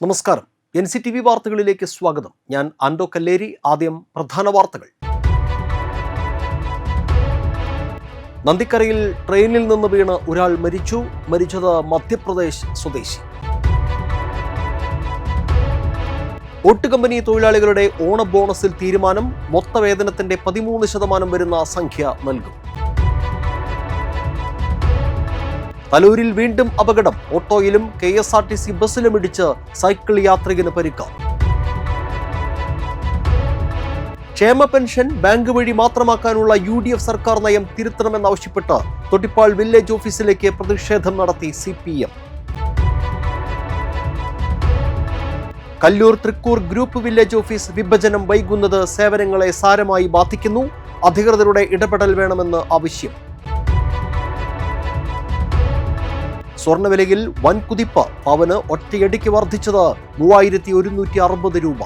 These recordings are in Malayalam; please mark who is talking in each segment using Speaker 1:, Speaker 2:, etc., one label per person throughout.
Speaker 1: നമസ്കാരം. NCTV വാർത്തകളിലേക്ക് സ്വാഗതം. ഞാൻ ആൻഡോ കല്ലേരി. ആദ്യം പ്രധാന വാർത്തകൾ. നന്ദിക്കരയിൽ ട്രെയിനിൽ നിന്ന് വീണ് ഒരാൾ മരിച്ചു. മരിച്ചത് മധ്യപ്രദേശ് സ്വദേശി. ഓട്ടുകമ്പനി തൊഴിലാളികളുടെ ഓണ ബോണസിൽ തീരുമാനം. മൊത്ത വേതനത്തിന്റെ 13% വരുന്ന സംഖ്യ നൽകും. തലൂരിൽ വീണ്ടും അപകടം. ഓട്ടോയിലും KSRTC ബസ്സിലും ഇടിച്ച് സൈക്കിൾ യാത്രികന് പരിക്ക്. ക്ഷേമ പെൻഷൻ ബാങ്ക് വഴി മാത്രമാക്കാനുള്ള UDF സർക്കാർ നയം തിരുത്തണമെന്നാവശ്യപ്പെട്ട് തൊട്ടിപ്പാൾ വില്ലേജ് ഓഫീസിലേക്ക് പ്രതിഷേധം നടത്തി CPM. Kallur Thrikkur group village office വിഭജനം വൈകുന്നത് സേവനങ്ങളെ സാരമായി ബാധിക്കുന്നു. അധികൃതരുടെ ഇടപെടൽ വേണമെന്ന് ആവശ്യം. സ്വർണ്ണവിലയിൽ വൻ കുതിപ്പ്. പവന് ഒറ്റയടിക്ക് വർദ്ധിച്ചത് 3160 രൂപ.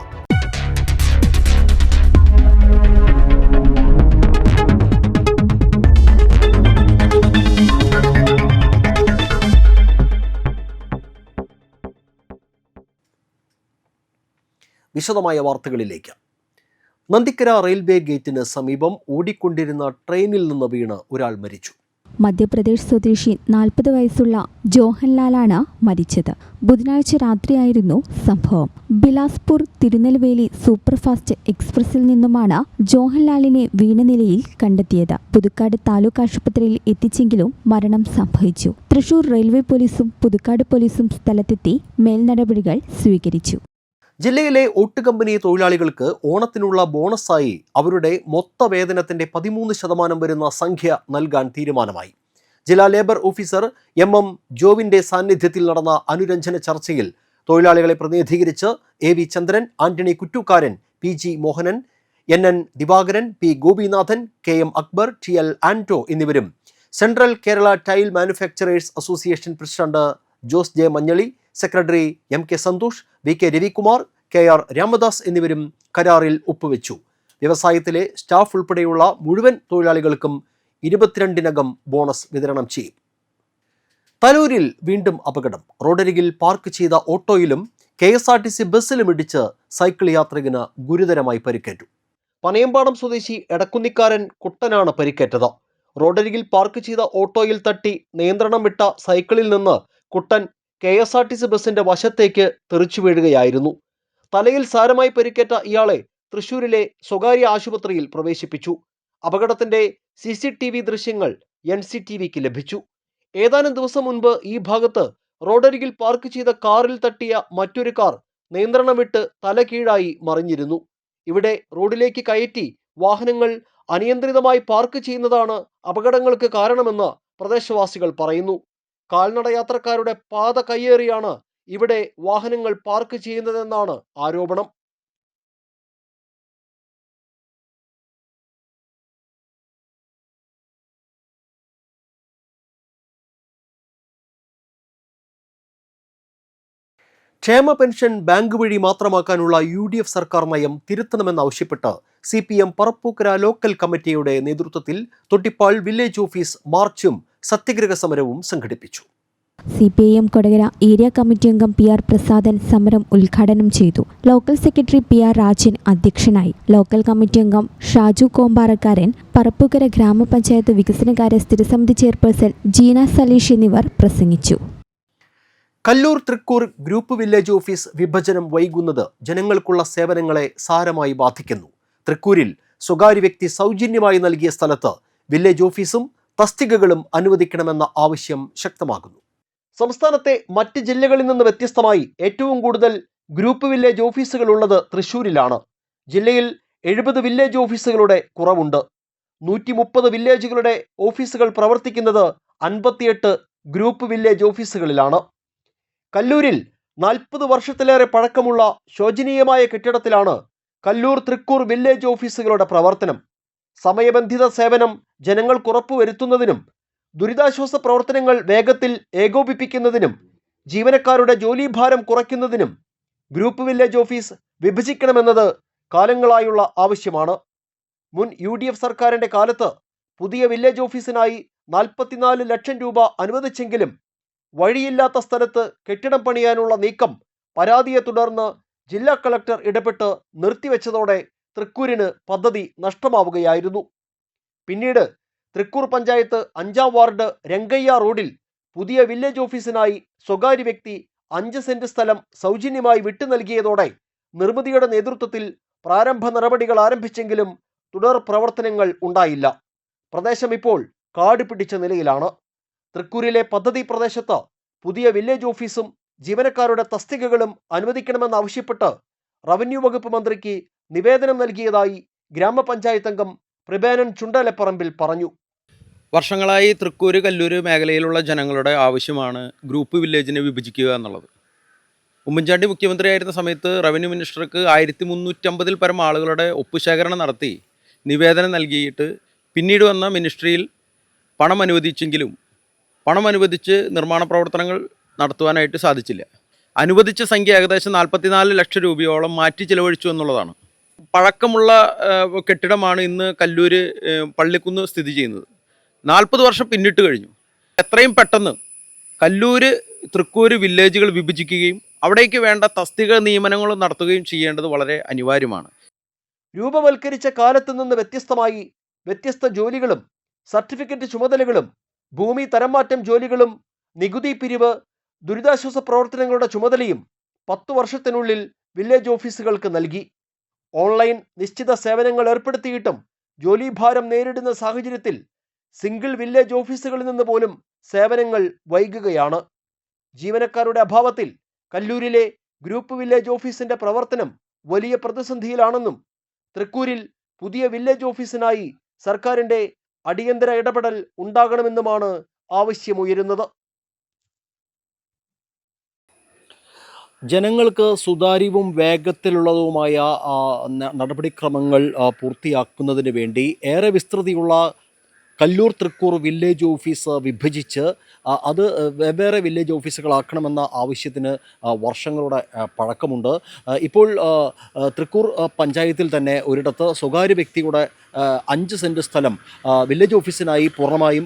Speaker 1: വിശദമായ വാർത്തകളിലേക്ക്. നന്ദിക്കര റെയിൽവേ ഗേറ്റിന് സമീപം ഓടിക്കൊണ്ടിരുന്ന ട്രെയിനിൽ നിന്ന് വീണ് ഒരാൾ മരിച്ചു.
Speaker 2: മധ്യപ്രദേശ് സ്വദേശി 40 വയസ്സുള്ള ജോഹൻലാലാണ് മരിച്ചത്. ബുധനാഴ്ച രാത്രിയായിരുന്നു സംഭവം. ബിലാസ്പൂർ തിരുനെൽവേലി സൂപ്പർഫാസ്റ്റ് എക്സ്പ്രസിൽ നിന്നുമാണ് ജോഹൻലാലിനെ വീണ നിലയിൽ കണ്ടെത്തിയത്. പുതുക്കാട് താലൂക്ക് ആശുപത്രിയിൽ എത്തിച്ചെങ്കിലും മരണം സംഭവിച്ചു. തൃശൂർ റെയിൽവേ പോലീസും പുതുക്കാട് പോലീസും സ്ഥലത്തെത്തി മേൽനടപടികൾ സ്വീകരിച്ചു.
Speaker 1: ജില്ലയിലെ ഓട്ടുകമ്പനി തൊഴിലാളികൾക്ക് ഓണത്തിനുള്ള ബോണസായി അവരുടെ മൊത്ത വേതനത്തിന്റെ 13% വരുന്ന സംഖ്യ നൽകാൻ തീരുമാനമായി. ജില്ലാ ലേബർ ഓഫീസർ MM ജോവിന്റെ സാന്നിധ്യത്തിൽ നടന്ന അനുരഞ്ജന ചർച്ചയിൽ തൊഴിലാളികളെ പ്രതിനിധീകരിച്ച് AV ചന്ദ്രൻ, Antony Kuttookkaran, PG Mohanan, NN Divakaran, P Gopinathan, KM Akbar, TL Anto എന്നിവരും central Kerala tile manufacturers association president Jose J Manjali, secretary MK Santhosh, VK Ravikumar, KR Ramadas എന്നിവരും കരാറിൽ ഒപ്പുവെച്ചു. വ്യവസായത്തിലെ സ്റ്റാഫ് ഉൾപ്പെടെയുള്ള മുഴുവൻ തൊഴിലാളികൾക്കും 22-നകം ബോണസ് വിതരണം ചെയ്യും. തലൂരിൽ വീണ്ടും അപകടം. റോഡരികിൽ പാർക്ക് ചെയ്ത ഓട്ടോയിലും KSRTC ബസ്സിലും ഇടിച്ച് സൈക്കിൾ യാത്രികന് ഗുരുതരമായി പരിക്കേറ്റു. പനയമ്പാടം സ്വദേശി എടക്കുന്നിക്കാരൻ കുട്ടനാണ് പരിക്കേറ്റത്. റോഡരികിൽ പാർക്ക് ചെയ്ത ഓട്ടോയിൽ തട്ടി നിയന്ത്രണം വിട്ട സൈക്കിളിൽ നിന്ന് കുട്ടൻ KSRTC ബസിന്റെ വശത്തേക്ക് തെറിച്ചു വീഴുകയായിരുന്നു. തലയിൽ സാരമായി പരിക്കേറ്റ ഇയാളെ തൃശൂരിലെ സ്വകാര്യ ആശുപത്രിയിൽ പ്രവേശിപ്പിച്ചു. അപകടത്തിന്റെ CCTV ദൃശ്യങ്ങൾ NCTVക്ക് ലഭിച്ചു. ഏതാനും ദിവസം മുൻപ് ഈ ഭാഗത്ത് റോഡരികിൽ പാർക്ക് ചെയ്ത കാറിൽ തട്ടിയ മറ്റൊരു കാർ നിയന്ത്രണം വിട്ട് തല കീഴായി മറിഞ്ഞിരുന്നു. ഇവിടെ റോഡിലേക്ക് കയറ്റി വാഹനങ്ങൾ അനിയന്ത്രിതമായി പാർക്ക് ചെയ്യുന്നതാണ് അപകടങ്ങൾക്ക് കാരണമെന്ന് പ്രദേശവാസികൾ പറയുന്നു. കാൽനട യാത്രക്കാരുടെ പാത കയ്യേറിയാണ് ഇവിടെ വാഹനങ്ങൾ പാർക്ക് ചെയ്യുന്നതെന്നാണ് ആരോപണം. ക്ഷേമ പെൻഷൻ ബാങ്ക് വഴി മാത്രമാക്കാനുള്ള UDF സർക്കാർ നയം തിരുത്തണമെന്നാവശ്യപ്പെട്ട് CPM പറപ്പൂക്കര ലോക്കൽ കമ്മിറ്റിയുടെ നേതൃത്വത്തിൽ തൊട്ടിപ്പാൾ വില്ലേജ് ഓഫീസ് മാർച്ചും സത്യഗ്രഹ സമരവും സംഘടിപ്പിച്ചു.
Speaker 2: CPIM കൊടകര ഏരിയ കമ്മിറ്റി അംഗം PR പ്രസാദൻ സമരം ഉദ്ഘാടനം ചെയ്തു. ലോക്കൽ സെക്രട്ടറി PR രാജൻ അധ്യക്ഷനായി. ലോക്കൽ കമ്മിറ്റി അംഗം ഷാജു കോമ്പാറക്കാരൻ, പറപ്പൂക്കര ഗ്രാമപഞ്ചായത്ത് വികസനകാര്യ സ്ഥിരസമിതി ചെയർപേഴ്സൺ ജീന സലീഷ് എന്നിവർ പ്രസംഗിച്ചു.
Speaker 1: Kallur Thrikkur group village office വിഭജനം വൈകുന്നത് ജനങ്ങൾക്കുള്ള സേവനങ്ങളെ സാരമായി ബാധിക്കുന്നു. തൃക്കൂരിൽ സ്വകാര്യ വ്യക്തി സൗജന്യമായി നൽകിയ സ്ഥലത്ത് വില്ലേജ് ഓഫീസും തസ്തികകളും അനുവദിക്കണമെന്ന ആവശ്യം ശക്തമാകുന്നു. സംസ്ഥാനത്തെ മറ്റ് ജില്ലകളിൽ നിന്ന് വ്യത്യസ്തമായി ഏറ്റവും കൂടുതൽ ഗ്രൂപ്പ് വില്ലേജ് ഓഫീസുകൾ ഉള്ളത് തൃശ്ശൂരിലാണ്. ജില്ലയിൽ 70 വില്ലേജ് ഓഫീസുകളുടെ കുറവുണ്ട്. 130 വില്ലേജുകളുടെ ഓഫീസുകൾ പ്രവർത്തിക്കുന്നത് 58 ഗ്രൂപ്പ് വില്ലേജ് ഓഫീസുകളിലാണ്. കല്ലൂരിൽ 40 വർഷത്തിലേറെ പഴക്കമുള്ള ശോചനീയമായ കെട്ടിടത്തിലാണ് കല്ലൂർ തൃക്കൂർ വില്ലേജ് ഓഫീസുകളുടെ പ്രവർത്തനം. സമയബന്ധിത സേവനം ജനങ്ങൾക്ക് ഉറപ്പുവരുത്തുന്നതിനും ദുരിതാശ്വാസ പ്രവർത്തനങ്ങൾ വേഗത്തിൽ ഏകോപിപ്പിക്കുന്നതിനും ജീവനക്കാരുടെ ജോലിഭാരം കുറയ്ക്കുന്നതിനും ഗ്രൂപ്പ് വില്ലേജ് ഓഫീസ് വിഭജിക്കണമെന്നത് കാലങ്ങളായുള്ള ആവശ്യമാണ്. മുൻ UDF സർക്കാരിന്റെ കാലത്ത് പുതിയ വില്ലേജ് ഓഫീസിനായി 44 ലക്ഷം രൂപ അനുവദിച്ചെങ്കിലും വഴിയില്ലാത്ത സ്ഥലത്ത് കെട്ടിടം പണിയാനുള്ള നീക്കം പരാതിയെ തുടർന്ന് ജില്ലാ കളക്ടർ ഇടപെട്ട് നിർത്തിവെച്ചതോടെ തൃക്കൂരിന് പദ്ധതി നഷ്ടമാവുകയായിരുന്നു. പിന്നീട് തൃക്കൂർ പഞ്ചായത്ത് 5-ാം വാർഡ് രംഗയ്യ റോഡിൽ പുതിയ വില്ലേജ് ഓഫീസിനായി സ്വകാര്യ വ്യക്തി 5 സെന്റ് സ്ഥലം സൗജന്യമായി വിട്ടു നൽകിയതോടെ നിർമ്മിതിയുടെ നേതൃത്വത്തിൽ പ്രാരംഭ നടപടികൾ ആരംഭിച്ചെങ്കിലും തുടർ പ്രവർത്തനങ്ങൾ ഉണ്ടായില്ല. പ്രദേശം ഇപ്പോൾ കാട് പിടിച്ച നിലയിലാണ്. തൃക്കൂരിലെ പദ്ധതി പ്രദേശത്ത് പുതിയ വില്ലേജ് ഓഫീസും ജീവനക്കാരുടെ തസ്തികകളും അനുവദിക്കണമെന്നാവശ്യപ്പെട്ട് റവന്യൂ വകുപ്പ് മന്ത്രിക്ക് നിവേദനം നൽകിയതായി ഗ്രാമപഞ്ചായത്ത് അംഗം പ്രബേനൻ ചുണ്ടലപ്പറമ്പിൽ പറഞ്ഞു.
Speaker 3: വർഷങ്ങളായി തൃക്കൂർ കല്ലൂർ മേഖലയിലുള്ള ജനങ്ങളുടെ ആവശ്യമാണ് ഗ്രൂപ്പ് വില്ലേജിനെ വിഭജിക്കുക എന്നുള്ളത്. ഉമ്മൻചാണ്ടി മുഖ്യമന്ത്രിയായിരുന്ന സമയത്ത് റവന്യൂ മിനിസ്റ്റർക്ക് 1350-ൽ പരം ആളുകളുടെ ഒപ്പുശേഖരണം നടത്തി നിവേദനം നൽകിയിട്ട് പിന്നീട് വന്ന മിനിസ്ട്രിയിൽ പണം അനുവദിച്ചെങ്കിലും പണം അനുവദിച്ച് നിർമ്മാണ പ്രവർത്തനങ്ങൾ നടത്തുവാനായിട്ട് സാധിച്ചില്ല. അനുവദിച്ച സംഖ്യ ഏകദേശം 44 ലക്ഷം രൂപയോളം മാറ്റി ചിലവഴിച്ചു എന്നുള്ളതാണ്. പഴക്കമുള്ള കെട്ടിടമാണ് ഇന്ന് കല്ലൂർ പള്ളിക്കുന്ന് സ്ഥിതി ചെയ്യുന്നത്. 40 വർഷം പിന്നിട്ട് കഴിഞ്ഞു. എത്രയും പെട്ടെന്ന് കല്ലൂർ തൃക്കൂർ വില്ലേജുകൾ വിഭജിക്കുകയും അവിടേക്ക് വേണ്ട തസ്തിക നിയമനങ്ങൾ നടത്തുകയും ചെയ്യേണ്ടത് വളരെ അനിവാര്യമാണ്.
Speaker 1: രൂപവൽക്കരിച്ച കാലത്ത് നിന്ന് വ്യത്യസ്തമായി വ്യത്യസ്ത ജോലികളും സർട്ടിഫിക്കറ്റ് ചുമതലകളും ഭൂമി തരംമാറ്റം ജോലികളും നികുതി പിരിവ് ദുരിതാശ്വാസ പ്രവർത്തനങ്ങളുടെ ചുമതലയും 10 വർഷത്തിനുള്ളിൽ വില്ലേജ് ഓഫീസുകൾക്ക് നൽകി. ഓൺലൈൻ നിശ്ചിത സേവനങ്ങൾ ഏർപ്പെടുത്തിയിട്ടും ജോലിഭാരം നേരിടുന്ന സാഹചര്യത്തിൽ സിംഗിൾ വില്ലേജ് ഓഫീസുകളിൽ നിന്ന് പോലും സേവനങ്ങൾ വൈകുകയാണ്. ജീവനക്കാരുടെ അഭാവത്തിൽ കല്ലൂരിലെ ഗ്രൂപ്പ് വില്ലേജ് ഓഫീസിന്റെ പ്രവർത്തനം വലിയ പ്രതിസന്ധിയിലാണെന്നും തൃക്കൂരിൽ പുതിയ വില്ലേജ് ഓഫീസിനായി സർക്കാരിന്റെ അടിയന്തര ഇടപെടൽ ഉണ്ടാകണമെന്നുമാണ് ആവശ്യമുയരുന്നത്.
Speaker 4: ജനങ്ങൾക്ക് സുതാര്യവും വേഗത്തിലുള്ളതുമായ നടപടിക്രമങ്ങൾ പൂർത്തിയാക്കുന്നതിന് വേണ്ടി ഏറെ വിസ്തൃതിയുള്ള കല്ലൂർ തൃക്കൂർ വില്ലേജ് ഓഫീസ് വിഭജിച്ച് അത് വെവ്വേറെ വില്ലേജ് ഓഫീസുകളാക്കണമെന്ന ആവശ്യത്തിന് വർഷങ്ങളുടെ പഴക്കമുണ്ട്. ഇപ്പോൾ തൃക്കൂർ പഞ്ചായത്തിൽ തന്നെ ഒരിടത്ത് സ്വകാര്യ വ്യക്തിയുടെ 5 സെൻറ്റ് സ്ഥലം വില്ലേജ് ഓഫീസിനായി പൂർണ്ണമായും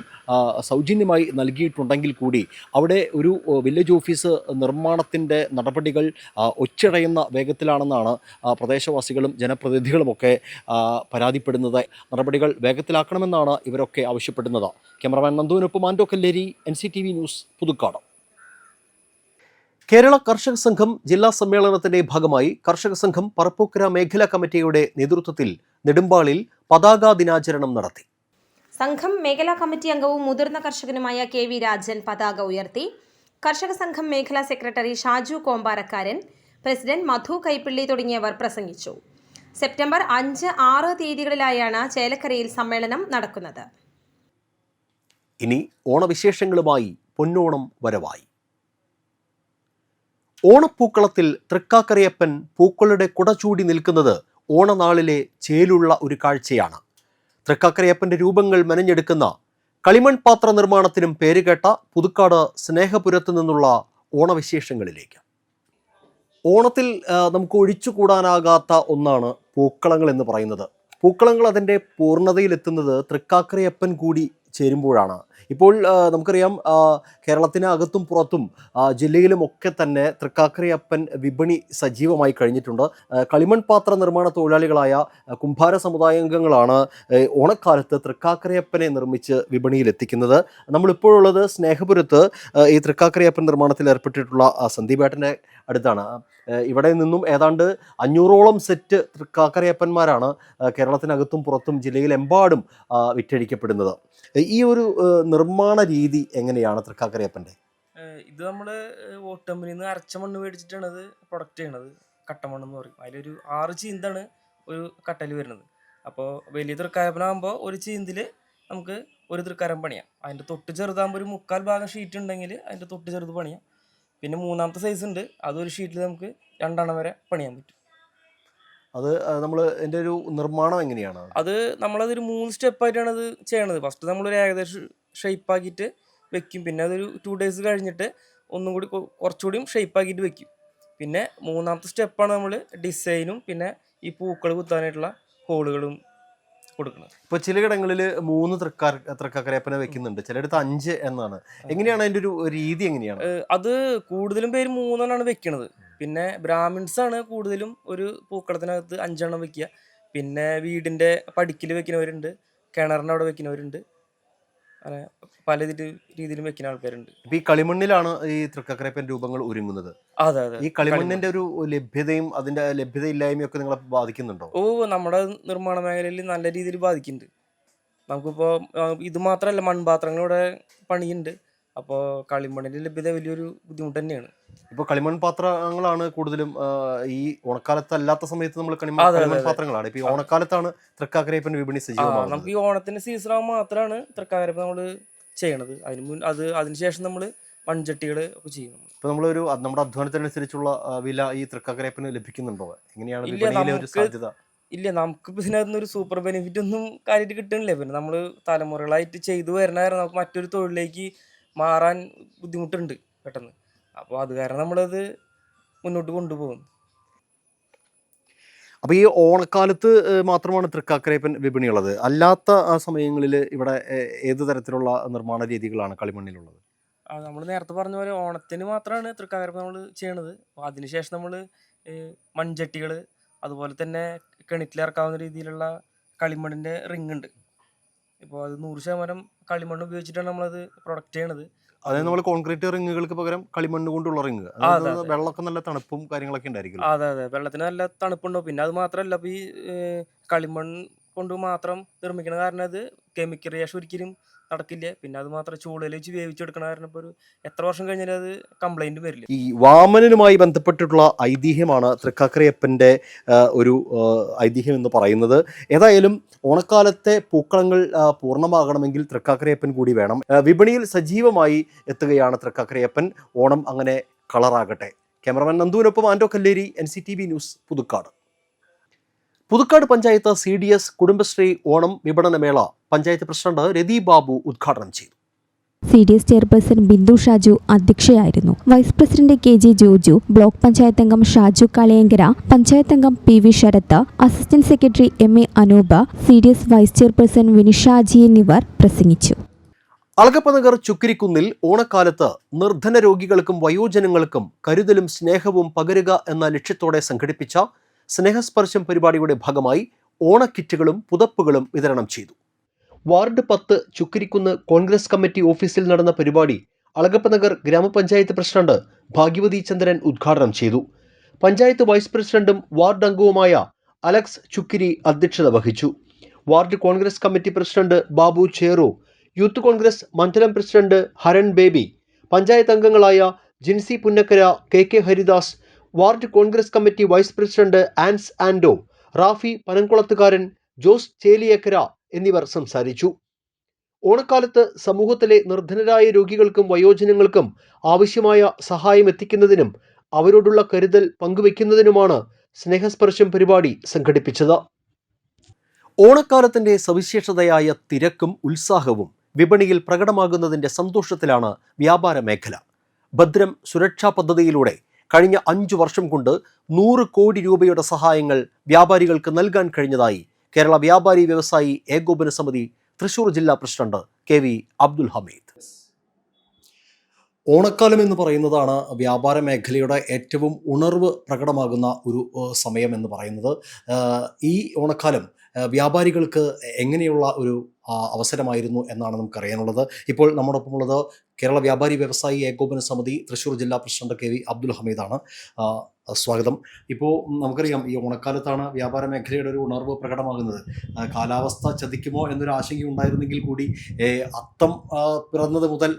Speaker 4: സൗജന്യമായി നൽകിയിട്ടുണ്ടെങ്കിൽ കൂടി അവിടെ ഒരു വില്ലേജ് ഓഫീസ് നിർമ്മാണത്തിൻ്റെ നടപടികൾ ഒച്ചടയുന്ന വേഗത്തിലാണെന്നാണ് പ്രദേശവാസികളും ജനപ്രതിനിധികളുമൊക്കെ പരാതിപ്പെടുന്നത്. നടപടികൾ വേഗത്തിലാക്കണമെന്നാണ് ഇവരൊക്കെ ആവശ്യപ്പെടുന്നത്. ക്യാമറമാൻ നന്ദുവിനൊപ്പം ആൻഡോ കല്ലേരി, NCTV ന്യൂസ്, പുതുക്കാട്.
Speaker 1: കേരള കർഷക സംഘം ജില്ലാ സമ്മേളനത്തിന്റെ ഭാഗമായി കർഷക സംഘം പറപ്പൂക്കര മേഖലാ കമ്മിറ്റിയുടെ നേതൃത്വത്തിൽ നെടുമ്പാളിൽ പതാക ദിനാചരണം നടത്തി.
Speaker 5: സംഘം മേഖലാ കമ്മിറ്റി അംഗവും മുതിർന്ന കർഷകനുമായ KV രാജൻ പതാക ഉയർത്തി. കർഷക സംഘം മേഖലാ സെക്രട്ടറി ഷാജു കോമ്പാരക്കാരൻ, പ്രസിഡന്റ് മധു കൈപ്പിള്ളി തുടങ്ങിയവർ പ്രസംഗിച്ചു. സെപ്റ്റംബർ 5, 6 തീയതികളിലായാണ് ചേലക്കരയിൽ സമ്മേളനം നടക്കുന്നത്.
Speaker 1: ഇനി ഓണവിശേഷങ്ങളുമായി പൊന്നോണം വരവായി. ഓണപ്പൂക്കളത്തിൽ തൃക്കാക്കരയപ്പൻ പൂക്കളുടെ കുട ചൂടി നിൽക്കുന്നത് ഓണനാളിലെ ചേലുള്ള ഒരു കാഴ്ചയാണ്. തൃക്കാക്കരയപ്പൻ്റെ രൂപങ്ങൾ മെനഞ്ഞെടുക്കുന്ന കളിമൺ പാത്ര നിർമ്മാണത്തിനും പേരുകേട്ട പുതുക്കാട് സ്നേഹപുരത്തു നിന്നുള്ള ഓണവിശേഷങ്ങളിലേക്ക്. ഓണത്തിൽ നമുക്ക് ഒഴിച്ചുകൂടാനാകാത്ത ഒന്നാണ് പൂക്കളങ്ങൾ എന്ന് പറയുന്നത്. പൂക്കളങ്ങൾ അതിൻ്റെ പൂർണ്ണതയിലെത്തുന്നത് തൃക്കാക്കരയപ്പൻ കൂടി ചേരുമ്പോഴാണ്. ഇപ്പോൾ നമുക്കറിയാം, കേരളത്തിന് അകത്തും പുറത്തും ജില്ലയിലുമൊക്കെ തന്നെ തൃക്കാക്കരയപ്പൻ വിപണി സജീവമായി കഴിഞ്ഞിട്ടുണ്ട്. കളിമൺ പാത്ര നിർമ്മാണ തൊഴിലാളികളായ കുംഭാര സമുദായാംഗങ്ങളാണ് ഓണക്കാലത്ത് തൃക്കാക്കരയപ്പനെ നിർമ്മിച്ച് വിപണിയിലെത്തിക്കുന്നത്. നമ്മളിപ്പോഴുള്ളത് സ്നേഹപുരത്ത് ഈ തൃക്കാക്കരയപ്പൻ നിർമ്മാണത്തിൽ ഏർപ്പെട്ടിട്ടുള്ള സന്ദീപേട്ടൻ്റെ അടുത്താണ്. ഇവിടെ നിന്നും ഏതാണ്ട് 500ഓളം സെറ്റ് തൃക്കാക്കരയപ്പന്മാരാണ് കേരളത്തിനകത്തും പുറത്തും ജില്ലയിലെമ്പാടും വിറ്റഴിക്കപ്പെടുന്നത്. ഈ ഒരു നിർമ്മാണ രീതി എങ്ങനെയാണ് തൃക്കാക്കരയപ്പൻ്റെ?
Speaker 6: ഇത് നമ്മൾ ഓട്ടമ്പനിൽ നിന്ന് അരച്ച മണ്ണ് മേടിച്ചിട്ടാണ് ഇത് പ്രൊഡക്റ്റ് ചെയ്യണത്. കട്ടമണ്ണെന്ന് പറയും. അതിലൊരു 6 ചീന്താണ് ഒരു കട്ടൽ വരുന്നത്. അപ്പോൾ വലിയ തൃക്കാരപ്പനാകുമ്പോൾ ഒരു ചീന്തിൽ നമുക്ക് ഒരു തൃക്കാരം പണിയാം. അതിൻ്റെ തൊട്ട് ചെറുതാകുമ്പോൾ ഒരു 3/4 ഭാഗം ഷീറ്റ് ഉണ്ടെങ്കിൽ അതിൻ്റെ തൊട്ട് ചെറുത് പണിയാം. പിന്നെ 3ാമത്തെ സൈസ് ഉണ്ട്, അതൊരു ഷീറ്റിൽ നമുക്ക് 2 എണ്ണം വരെ പണിയാൻ പറ്റും.
Speaker 1: അത് നമ്മൾ എൻ്റെ ഒരു നിർമ്മാണം എങ്ങനെയാണ്?
Speaker 6: അത് നമ്മളതൊരു 3 സ്റ്റെപ്പായിട്ടാണ് അത് ചെയ്യണത്. ഫസ്റ്റ് നമ്മളൊരു ഏകദേശം ഷേപ്പാക്കിയിട്ട് വെക്കും. പിന്നെ അതൊരു 2 ഡേയ്സ് കഴിഞ്ഞിട്ട് ഒന്നും കൂടി കുറച്ചുകൂടിയും ഷേപ്പാക്കിയിട്ട് വെക്കും. പിന്നെ 3ാമത്തെ സ്റ്റെപ്പാണ് നമ്മൾ ഡിസൈനും പിന്നെ ഈ പൂക്കൾ കുത്താനായിട്ടുള്ള ഹോളുകളും കൊടുക്കുന്നത്.
Speaker 1: ഇപ്പോൾ ചിലയിടങ്ങളിൽ 3 തൃക്കാക്കരയപ്പനെ വെക്കുന്നുണ്ട്, ചിലയിടത്ത് 5 എന്നാണ്. എങ്ങനെയാണ് അതിൻ്റെ ഒരു രീതി എങ്ങനെയാണ്?
Speaker 6: അത് കൂടുതലും പേര് 3 എണ്ണമാണ് വെക്കണത്. പിന്നെ ബ്രാഹ്മിൺസാണ് കൂടുതലും ഒരു പൂക്കളത്തിനകത്ത് 5 എണ്ണം വെക്കുക. പിന്നെ വീടിൻ്റെ പടിക്കൽ വെക്കുന്നവരുണ്ട്, കിണറിൻ്റെ അവിടെ വെക്കുന്നവരുണ്ട്, അങ്ങനെ പല രീതിയിലും വെക്കുന്ന ആൾക്കാരുണ്ട്.
Speaker 1: ഇപ്പൊ ഈ കളിമണ്ണിലാണ് ഈ തൃക്കാക്കരയപ്പൻ രൂപങ്ങൾ ഒരുങ്ങുന്നത്.
Speaker 6: അതെ അതെ.
Speaker 1: ഈ കളിമണ്ണിന്റെ ഒരു ലഭ്യതയും അതിന്റെ ലഭ്യതയില്ലായ്മയും ഒക്കെ നിങ്ങളെ ബാധിക്കുന്നുണ്ടോ?
Speaker 6: നമ്മുടെ നിർമ്മാണ മേഖലയിൽ നല്ല രീതിയിൽ ബാധിക്കുന്നുണ്ട്. നമുക്കിപ്പോൾ ഇത് മാത്രമല്ല, മൺപാത്രങ്ങളിവിടെ പണിയുണ്ട്. അപ്പോൾ കളിമണ്ണിൻ്റെ ലഭ്യത വലിയൊരു ബുദ്ധിമുട്ട് തന്നെയാണ്.
Speaker 1: ഇപ്പോൾ കളിമൺ പാത്രങ്ങളാണ് കൂടുതലും ഈ ഓണക്കാലത്ത് അല്ലാത്ത സമയത്ത് നമ്മൾ കളിമൺ പാത്രങ്ങളാണ്. ഇപ്പൊ ഈ ഓണക്കാലത്താണ് തൃക്കാക്കരയപ്പൻ വിപണി സജീവമാകുന്നത്.
Speaker 6: നമുക്ക് ഈ ഓണത്തിന്റെ സീസൺ ആകുമ്പോൾ മാത്രമാണ് തൃക്കാക്കരയപ്പൻ നമ്മൾ ചെയ്യണത്. അതിനുശേഷം നമ്മൾ മൺചട്ടികൾ ഒക്കെ ചെയ്യും.
Speaker 1: ഇപ്പൊ നമ്മളൊരു നമ്മുടെ അധ്വാനത്തിനനുസരിച്ചുള്ള വില ഈ തൃക്കാക്കരയപ്പന് ലഭിക്കുന്നുണ്ടോ? എങ്ങനെയാണ് വിപണിയിലെ ഒരു സാധ്യത?
Speaker 6: ഇല്ല, നമുക്കിപ്പോൾ ഇതിനകത്തുനിന്ന് ഒരു സൂപ്പർ ബെനിഫിറ്റ് ഒന്നും കാര്യമായിട്ട് കിട്ടുന്നില്ല. പിന്നെ നമ്മൾ തലമുറകളായിട്ട് ചെയ്തു വരുന്ന കാരണം നമുക്ക് മറ്റൊരു തൊഴിലിലേക്ക് മാറാൻ ബുദ്ധിമുട്ടുണ്ട് പെട്ടെന്ന്. അപ്പോൾ അത് കാരണം നമ്മളത് മുന്നോട്ട് കൊണ്ടുപോകും.
Speaker 1: അപ്പോൾ ഈ ഓണക്കാലത്ത് മാത്രമാണ് തൃക്കാക്കരയപ്പൻ വിപണിയുള്ളത്. അല്ലാത്ത ആ സമയങ്ങളിൽ ഇവിടെ ഏത് തരത്തിലുള്ള നിർമ്മാണ രീതികളാണ് കളിമണ്ണിലുള്ളത്?
Speaker 6: നമ്മൾ നേരത്തെ പറഞ്ഞ പോലെ ഓണത്തിന് മാത്രമാണ് തൃക്കാക്കരയപ്പൻ നമ്മൾ ചെയ്യണത്. അപ്പോൾ അതിനുശേഷം നമ്മൾ മൺചട്ടികൾ, അതുപോലെ തന്നെ കിണറ്റിലിറക്കാവുന്ന രീതിയിലുള്ള കളിമണ്ണിൻ്റെ റിങ് ഉണ്ട്. ഇപ്പോൾ അത് 100% കളിമണ്ണ് ഉപയോഗിച്ചിട്ടാണ് നമ്മളത് പ്രൊഡക്റ്റ് ചെയ്യണത്.
Speaker 1: അതായത് നമ്മൾ കോൺക്രീറ്റ് റിങ്ങുകൾക്ക് പകരം കളിമണ്ണ് കൊണ്ടുള്ള റിങ്. വെള്ളമൊക്കെ നല്ല തണുപ്പും കാര്യങ്ങളൊക്കെ ഉണ്ടായിരിക്കും.
Speaker 6: അതെ, വെള്ളത്തിന് നല്ല തണുപ്പുണ്ടാവും. പിന്നെ അത് മാത്രമല്ല, അപ്പോൾ ഈ കളിമൺ കൊണ്ട് മാത്രം നിർമ്മിക്കണ കാരണം അത് കെമിക്കൽ റിയാക്ഷൻ ഒരിക്കലും നടക്കില്ല. പിന്നെ അത് മാത്രം ചൂടയിൽ വെച്ച് വേവിച്ചെടുക്കണ കാരണം ഇപ്പോൾ ഒരു എത്ര വർഷം കഴിഞ്ഞാലും അത് കംപ്ലൈൻറ്റ് വരില്ല.
Speaker 1: ഈ വാമനനുമായി ബന്ധപ്പെട്ടിട്ടുള്ള ഐതിഹ്യമാണ് തൃക്കാക്കരയപ്പൻ്റെ ഒരു ഐതിഹ്യം എന്ന് പറയുന്നത്. ഏതായാലും ഓണക്കാലത്തെ പൂക്കളങ്ങൾ പൂർണ്ണമാകണമെങ്കിൽ തൃക്കാക്കരയപ്പൻ കൂടി വേണം. വിപണിയിൽ സജീവമായി എത്തുകയാണ് തൃക്കാക്കരയപ്പൻ. ഓണം അങ്ങനെ കളറാകട്ടെ. ക്യാമറമാൻ നന്ദുവിനൊപ്പം Ando Kalleri, NCTV news, Puthukkad. Puthukkad panchayat CDS Kudumbashree Onam വിപണനമേള പഞ്ചായത്ത് പ്രസിഡന്റ് രതി ബാബു ഉദ്ഘാടനം ചെയ്തു.
Speaker 2: CDS ചെയർപേഴ്സൺ ബിന്ദു ഷാജു അധ്യക്ഷയായിരുന്നു. Vice president KG Joju, block panchayat അംഗം ഷാജു കാളയങ്കര, പഞ്ചായത്ത് അംഗം PV Sarath, assistant secretary MA Anoop, CDS vice chairperson Vinishaji എന്നിവർ പ്രസംഗിച്ചു.
Speaker 1: അളഗപ്പനഗർ ചുക്കിരിക്കുന്നിൽ ഓണക്കാലത്ത് നിർധന രോഗികൾക്കും വയോജനങ്ങൾക്കും കരുതലും സ്നേഹവും പകരുക എന്ന ലക്ഷ്യത്തോടെ സംഘടിപ്പിച്ച സ്നേഹസ്പർശം പരിപാടിയുടെ ഭാഗമായി ഓണക്കിറ്റുകളും പുതപ്പുകളും വിതരണം ചെയ്തു. വാർഡ് 10 ചുക്കിരിക്കുന്ന് കോൺഗ്രസ് കമ്മിറ്റി ഓഫീസിൽ നടന്ന പരിപാടി അളഗപ്പനഗർ ഗ്രാമപഞ്ചായത്ത് പ്രസിഡന്റ് ഭാഗ്യവതി ചന്ദ്രൻ ഉദ്ഘാടനം ചെയ്തു. പഞ്ചായത്ത് വൈസ് പ്രസിഡന്റും വാർഡ് അംഗവുമായ അലക്സ് ചുക്കിരി അധ്യക്ഷത വഹിച്ചു. Ward Congress committee president Babu Cheru, youth Congress മണ്ഡലം പ്രസിഡന്റ് ഹരൺ ബേബി, പഞ്ചായത്ത് അംഗങ്ങളായ Jincy Punnakkara, KK Haridas, ward Congress committee vice president Ans Ando, Rafi Panamkulathukaran, Jose Cheliyakkara എന്നിവർ സംസാരിച്ചു. ഓണക്കാലത്ത് സമൂഹത്തിലെ നിർധനരായ രോഗികൾക്കും വയോജനങ്ങൾക്കും ആവശ്യമായ സഹായം എത്തിക്കുന്നതിനും അവരോടുള്ള കരുതൽ പങ്കുവയ്ക്കുന്നതിനുമാണ് സ്നേഹസ്പർശം പരിപാടി സംഘടിപ്പിച്ചത്. ഓണക്കാലത്തിന്റെ സവിശേഷതയായ തിരക്കും ഉത്സാഹവും വിപണിയിൽ പ്രകടമാകുന്നതിന്റെ സന്തോഷത്തിലാണ് വ്യാപാര മേഖല. ഭദ്രം സുരക്ഷാ പദ്ധതിയിലൂടെ കഴിഞ്ഞ 5 വർഷം കൊണ്ട് 100 കോടി രൂപയുടെ സഹായങ്ങൾ വ്യാപാരികൾക്ക് നൽകാൻ കഴിഞ്ഞതായി കേരള വ്യാപാരി വ്യവസായി ഏകോപന സമിതി തൃശൂർ ജില്ലാ പ്രസിഡന്റ് KV അബ്ദുൽ ഹമീദ്. ഓണക്കാലം എന്ന് പറയുന്നതാണ് വ്യാപാര മേഖലയുടെ ഏറ്റവും ഉണർവ് പ്രകടമാകുന്ന ഒരു സമയം എന്ന് പറയുന്നത്. ഈ ഓണക്കാലം വ്യാപാരികൾക്ക് എങ്ങനെയുള്ള ഒരു അവസരമായിരുന്നു എന്നാണ് നമുക്കറിയാനുള്ളത്. ഇപ്പോൾ നമ്മോടൊപ്പമുള്ളത് കേരള വ്യാപാരി വ്യവസായി ഏകോപന സമിതി തൃശൂർ ജില്ലാ പ്രസിഡന്റ് KV അബ്ദുൽ ഹമീദാണ്. സ്വാഗതം. ഇപ്പോൾ നമുക്കറിയാം, ഈ ഓണക്കാലത്താണ് വ്യാപാര മേഖലയുടെ ഒരു ഉണർവ് പ്രകടമാകുന്നത്. കാലാവസ്ഥ ചതിക്കുമോ എന്നൊരു ആശങ്ക ഉണ്ടായിരുന്നെങ്കിൽ കൂടി അത്തം പിറന്നത് മുതൽ